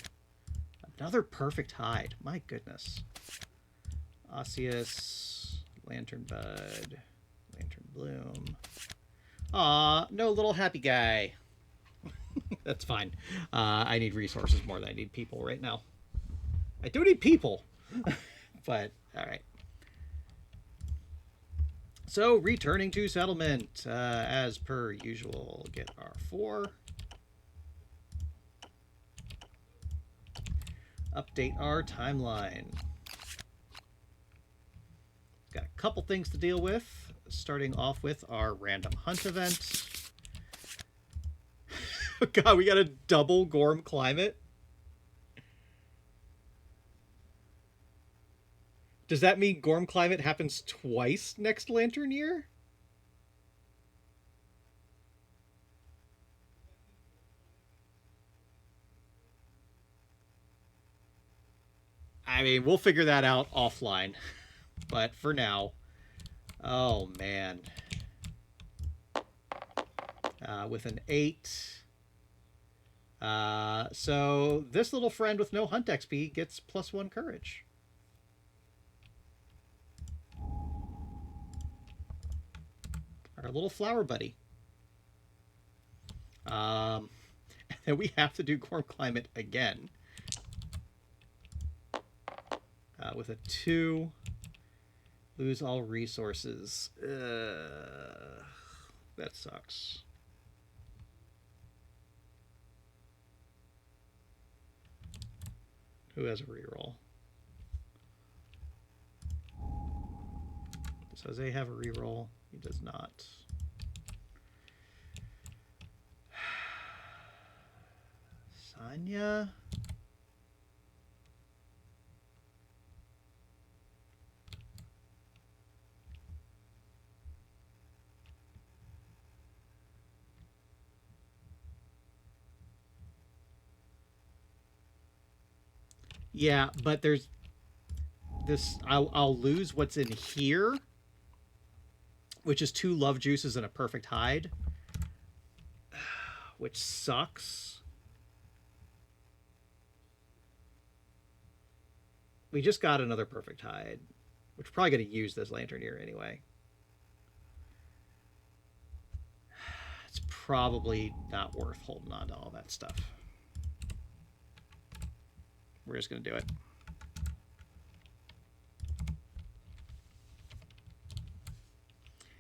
Another perfect hide. My goodness. Osseous, Lantern Bud. Lantern Bloom. Aw, no little happy guy. That's fine. I need resources more than I need people right now. I do need people. But, alright. So, returning to settlement, as per usual, get our 4. Update our timeline. Got a couple things to deal with, starting off with our random hunt event. God, we got a double Gorm climate. Does that mean Gorm climate happens twice next Lantern Year? I mean, we'll figure that out offline. But for now, oh man. With an 8. So this little friend with no hunt XP gets +1 courage. Our little flower buddy. And then we have to do Gorm Climate again. With a 2. Lose all resources. That sucks. Who has a reroll? Does Jose have a reroll? He does not. Sanya? Yeah, but there's this. I'll lose what's in here, which is 2 love juices and a perfect hide, which sucks. We just got another perfect hide, which we're probably going to use this Lantern Year anyway. It's probably not worth holding on to all that stuff. We're just going to do it.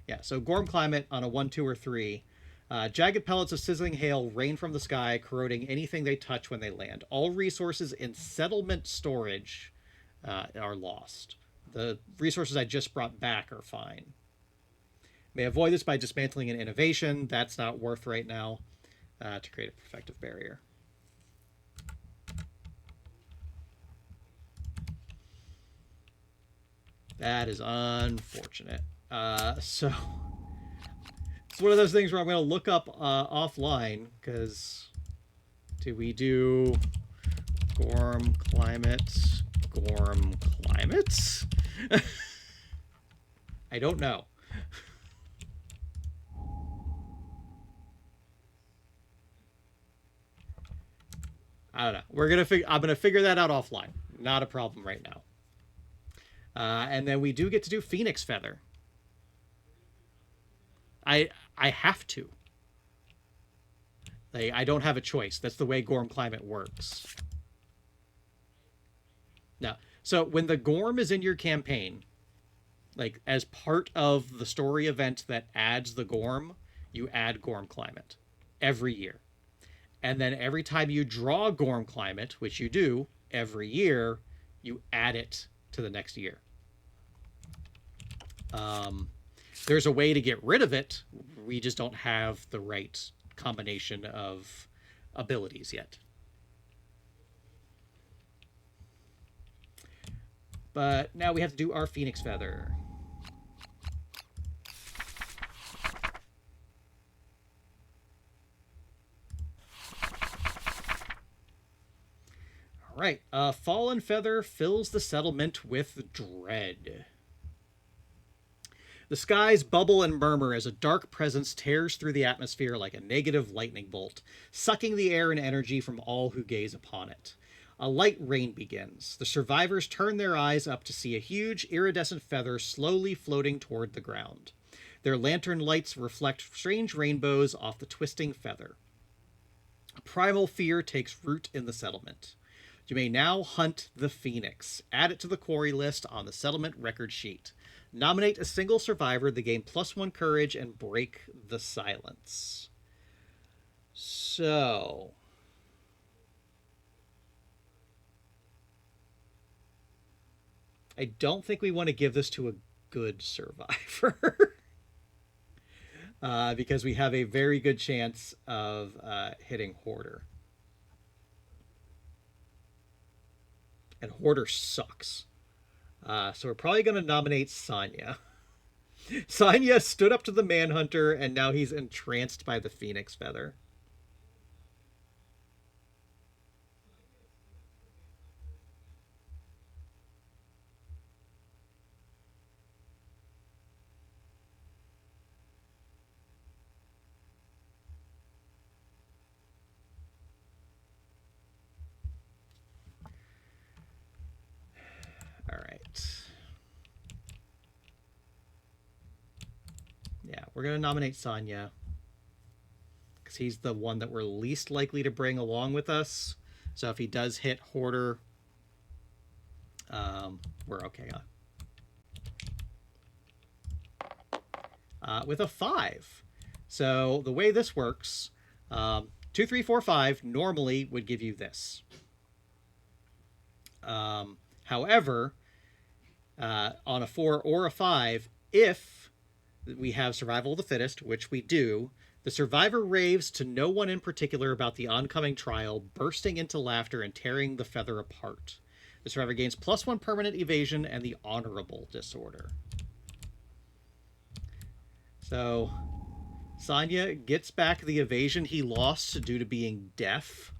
Yeah, so Gorm Climate on a 1, 2, or 3. Jagged pellets of sizzling hail rain from the sky, corroding anything they touch when they land. All resources in settlement storage are lost. The resources I just brought back are fine. May avoid this by dismantling an innovation. That's not worth right now to create a protective barrier. That is unfortunate. So it's one of those things where I'm going to look up offline, because do we do Gorm Climate? Gorm Climate? I don't know. I don't know. I'm gonna figure that out offline. Not a problem right now. And then we do get to do Phoenix Feather. I have to. Like, I don't have a choice. That's the way Gorm Climate works. Now, so when the Gorm is in your campaign, like as part of the story event that adds the Gorm, you add Gorm Climate every year. And then every time you draw Gorm Climate, which you do every year, you add it to the next year. There's a way to get rid of it. We just don't have the right combination of abilities yet. But now we have to do our Phoenix Feather. All right. Fallen Feather fills the settlement with dread. The skies bubble and murmur as a dark presence tears through the atmosphere like a negative lightning bolt, sucking the air and energy from all who gaze upon it. A light rain begins. The survivors turn their eyes up to see a huge, iridescent feather slowly floating toward the ground. Their lantern lights reflect strange rainbows off the twisting feather. A primal fear takes root in the settlement. You may now hunt the Phoenix. Add it to the quarry list on the settlement record sheet. Nominate a single survivor. They gain +1 courage and break the silence. So, I don't think we want to give this to a good survivor. Because we have a very good chance of hitting Hoarder. And Hoarder sucks. So we're probably going to nominate Sonya. Sonya stood up to the Manhunter, and now he's entranced by the Phoenix Feather. All right. Yeah, we're going to nominate Sonya. Because he's the one that we're least likely to bring along with us. So if he does hit Hoarder, we're okay. With a 5. So the way this works, 2, 3, 4, 5 normally would give you this. However, on a 4 or a 5, if we have survival of the fittest, which we do, the survivor raves to no one in particular about the oncoming trial, bursting into laughter and tearing the feather apart. The survivor gains +1 permanent evasion and the honorable disorder. So Sonya gets back the evasion he lost due to being deaf.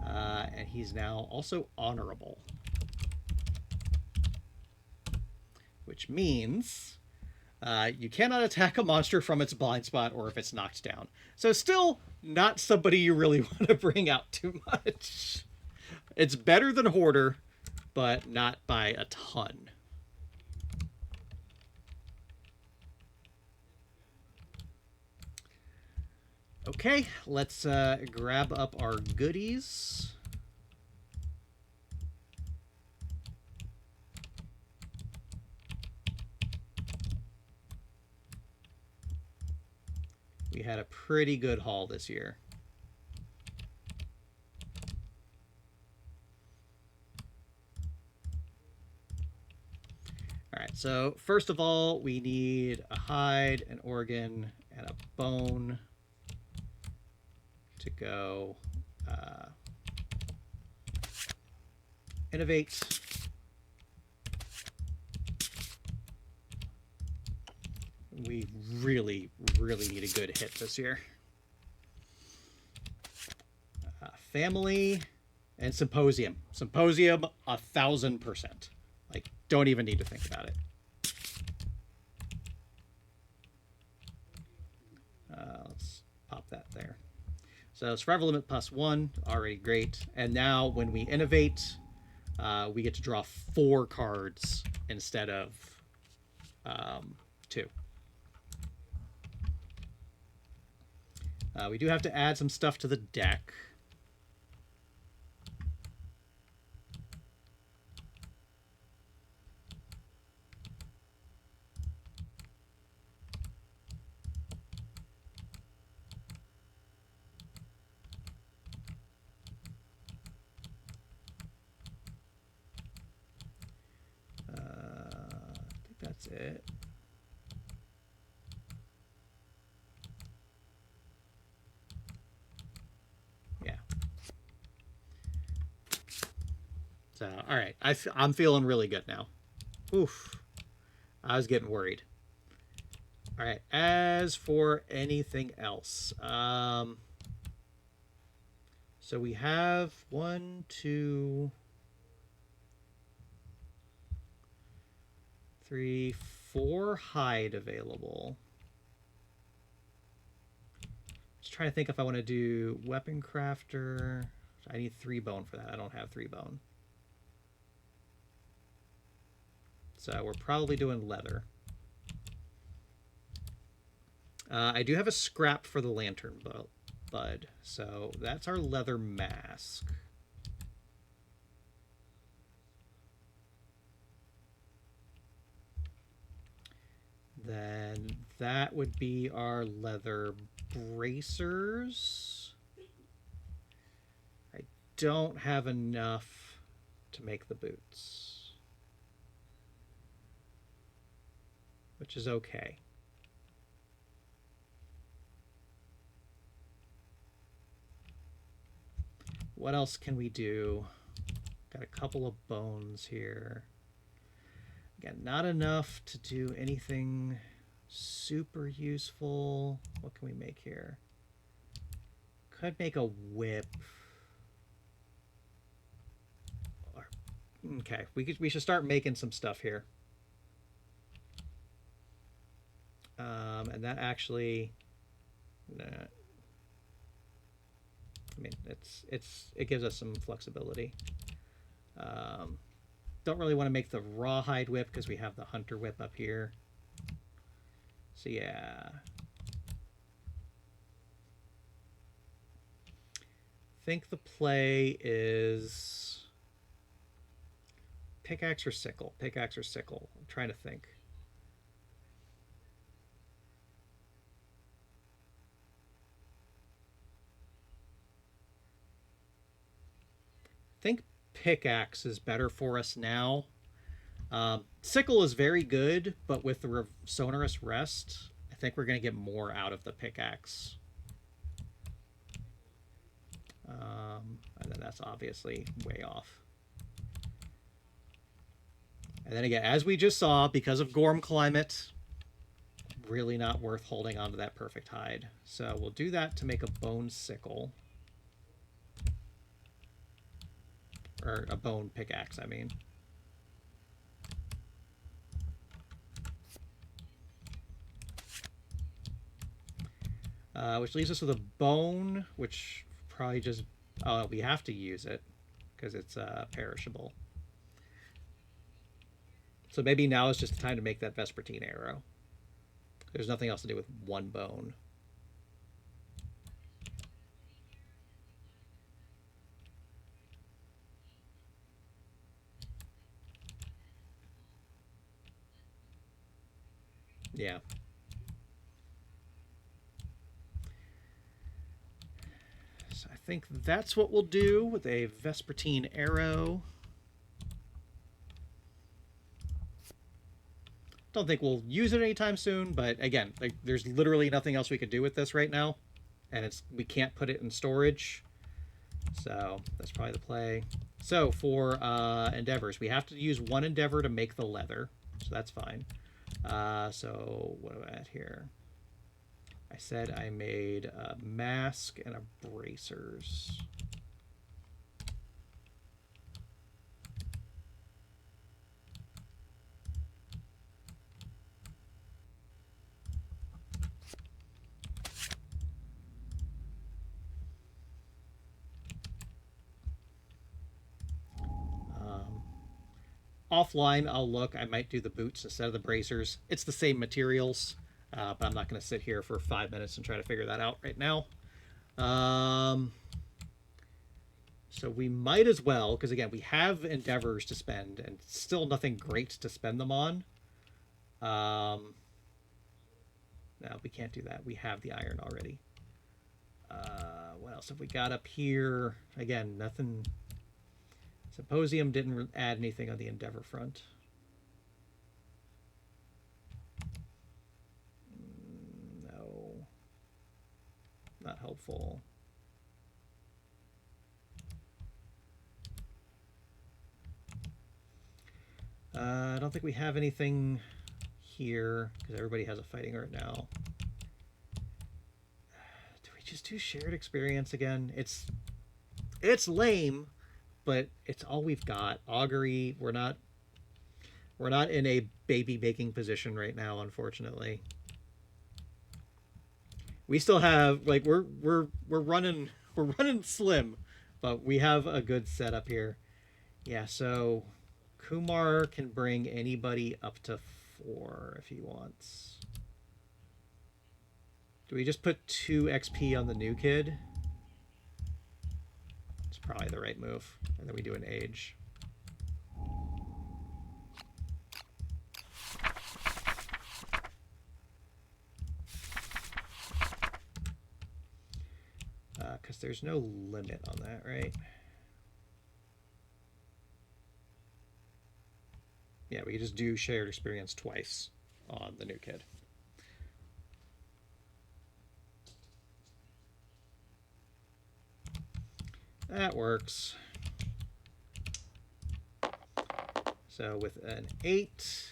And he's now also honorable. Which means you cannot attack a monster from its blind spot or if it's knocked down. So still not somebody you really want to bring out too much. It's better than Hoarder, but not by a ton. Okay, let's grab up our goodies. We had a pretty good haul this year. All right, so first of all, we need a hide, an organ, and a bone to go innovate. We really, really need a good hit this year. Family and Symposium. Symposium, 1,000%. Like, don't even need to think about it. Let's pop that there. So survival limit +1, already great. And now when we innovate, we get to draw 4 cards instead of 2. We do have to add some stuff to the deck. I think that's it. So, all right. I'm feeling really good now. Oof. I was getting worried. All right. As for anything else, so we have 1, 2, 3, 4 hide available. Just trying to think if I want to do weapon crafter. I need 3 bone for that. I don't have 3 bone. So we're probably doing leather. I do have a scrap for the lantern bud, so that's our leather mask. Then that would be our leather bracers. I don't have enough to make the boots, which is okay. What else can we do? Got a couple of bones here. Again, not enough to do anything super useful. What can we make here? Could make a whip. Okay, we should start making some stuff here. And that actually, nah. I mean, it gives us some flexibility. Don't really want to make the rawhide whip because we have the hunter whip up here. So yeah. I think the play is pickaxe or sickle. Pickaxe or sickle. I'm trying to think. I think pickaxe is better for us now. Sickle is very good, but with the sonorous rest, I think we're going to get more out of the pickaxe. And then that's obviously way off. And then again, as we just saw, because of Gorm climate, really not worth holding on to that perfect hide. So we'll do that to make a bone sickle. Or a bone pickaxe, I mean. Which leaves us with a bone, which probably just... Oh, we have to use it because it's perishable. So maybe now is just the time to make that Vespertine arrow. There's nothing else to do with one bone. Yeah. So I think that's what we'll do with a Vespertine arrow. Don't think we'll use it anytime soon, but again, like, there's literally nothing else we could do with this right now, and we can't put it in storage, so that's probably the play. So for endeavors, we have to use one endeavor to make the leather, so that's fine. So what am I at here? I said I made a mask and a bracers. Offline, I'll look. I might do the boots instead of the bracers. It's the same materials, but I'm not going to sit here for 5 minutes and try to figure that out right now. So we might as well, because again, we have endeavors to spend and still nothing great to spend them on. No, we can't do that. We have the iron already. What else have we got up here? Again, nothing... Symposium didn't add anything on the endeavor front. No. Not helpful. I don't think we have anything here because everybody has a fighting art now. Do we just do shared experience again? It's lame, but it's all we've got. Augury, we're not in a baby making position right now, unfortunately. We still have, like, we're running slim, but we have a good setup here. Yeah, so Kumar can bring anybody up to 4 if he wants. Do we just put 2 XP on the new kid? Probably the right move. And then we do an age. Because there's no limit on that, right? Yeah, we can just do shared experience twice on the new kid. That works. So with an 8,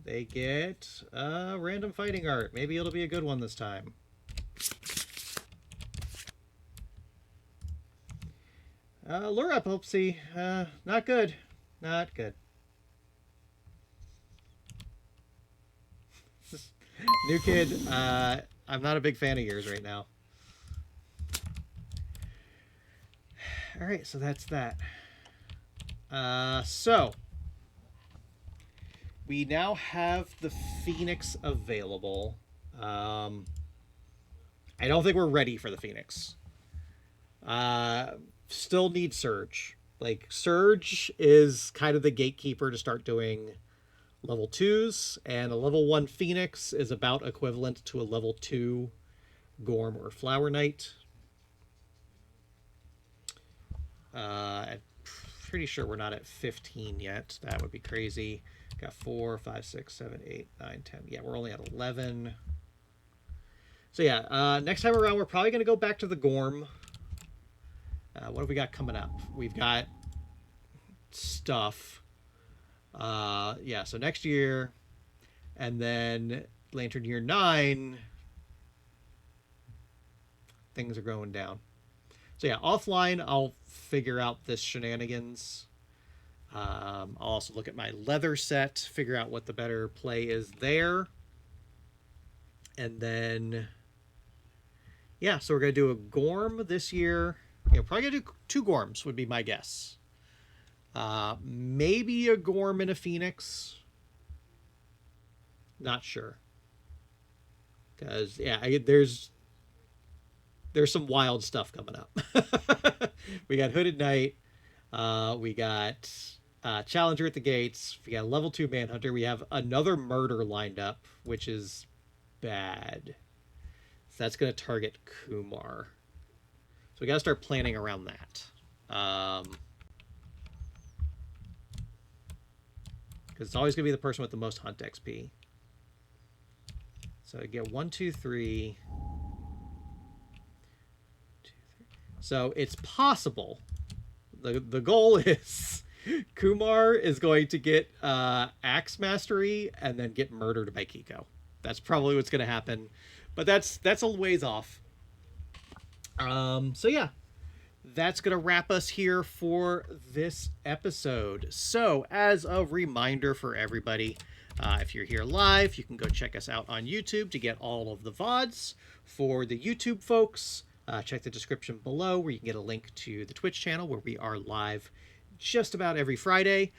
they get random fighting art. Maybe it'll be a good one this time. Lure epilepsy. Not good. Not good. New kid. I'm not a big fan of yours right now. All right, so that's that. So we now have the Phoenix available. I don't think we're ready for the Phoenix. Still need Surge. Like, Surge is kind of the gatekeeper to start doing level 2s, and a level 1 Phoenix is about equivalent to a level 2 Gorm or Flower Knight. I'm pretty sure we're not at 15 yet. That would be crazy. Got 4, 5, 6, 7, 8, 9, 10. Yeah, we're only at 11. So yeah, next time around, we're probably going to go back to the Gorm. What have we got coming up? We've got stuff. Yeah, so next year, and then Lantern Year 9, things are going down. So yeah, offline, I'll figure out this shenanigans. I'll also look at my leather set, figure out what the better play is there. And then, yeah, so we're going to do a Gorm this year. Yeah, probably going to do 2 Gorms would be my guess. Maybe a Gorm and a Phoenix. Not sure. Because, yeah, there's some wild stuff coming up. We got Hooded Knight. We got Challenger at the Gates. We got level 2 Manhunter. We have another Murder lined up, which is bad. So that's going to target Kumar. So we got to start planning around that. Because it's always going to be the person with the most hunt XP. So I get 1, 2, 3. So it's possible. The goal is Kumar is going to get Axe Mastery and then get murdered by Kiko. That's probably what's going to happen. But that's a ways off. So yeah, that's going to wrap us here for this episode. So as a reminder for everybody, if you're here live, you can go check us out on YouTube to get all of the VODs. For the YouTube folks, check the description below where you can get a link to the Twitch channel where we are live just about every Friday.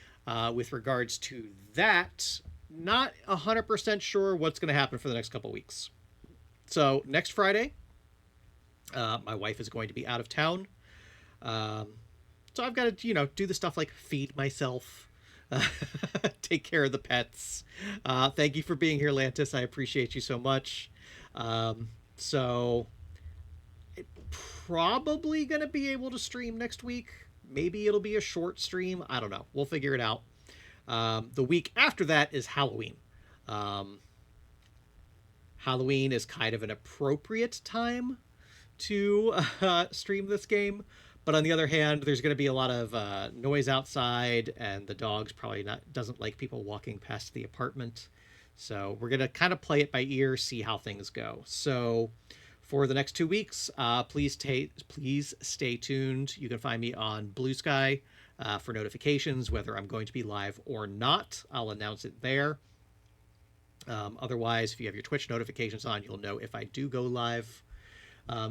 With regards to that, not 100% sure what's going to happen for the next couple weeks. So next Friday, my wife is going to be out of town. So I've got to, do the stuff like feed myself, take care of the pets. Thank you for being here, Lantis. I appreciate you so much. So probably going to be able to stream next week. Maybe it'll be a short stream. I don't know. We'll figure it out. The week after that is Halloween. Halloween is kind of an appropriate time to stream this game. But on the other hand, there's going to be a lot of noise outside, and the dog's probably doesn't like people walking past the apartment. So we're going to kind of play it by ear, see how things go. So for the next 2 weeks, please stay tuned. You can find me on Blue Sky for notifications, whether I'm going to be live or not. I'll announce it there. Otherwise, if you have your Twitch notifications on, you'll know if I do go live.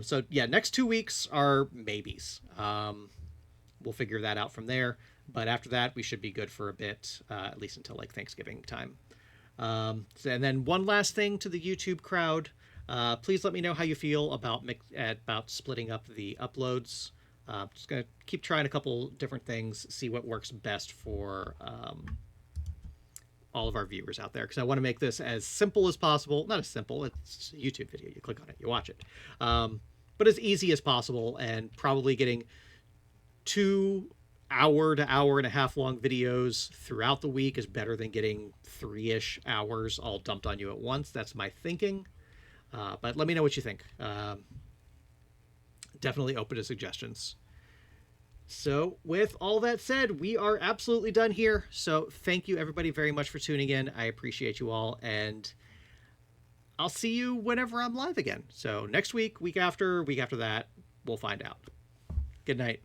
So yeah, next 2 weeks are maybes. We'll figure that out from there. But after that, we should be good for a bit, at least until like Thanksgiving time. And then one last thing to the YouTube crowd. Please let me know how you feel about splitting up the uploads. Just gonna keep trying a couple different things, see what works best for all of our viewers out there, because I want to make this as simple as possible. Not as simple, it's a YouTube video. You click on it, you watch it. but as easy as possible, and probably getting 2 hour to hour and a half long videos throughout the week is better than getting 3-ish hours all dumped on you at once. That's my thinking. But let me know what you think. Definitely open to suggestions. So with all that said, we are absolutely done here. So thank you everybody very much for tuning in. I appreciate you all, and I'll see you whenever I'm live again. So next week, week after that, we'll find out. Good night.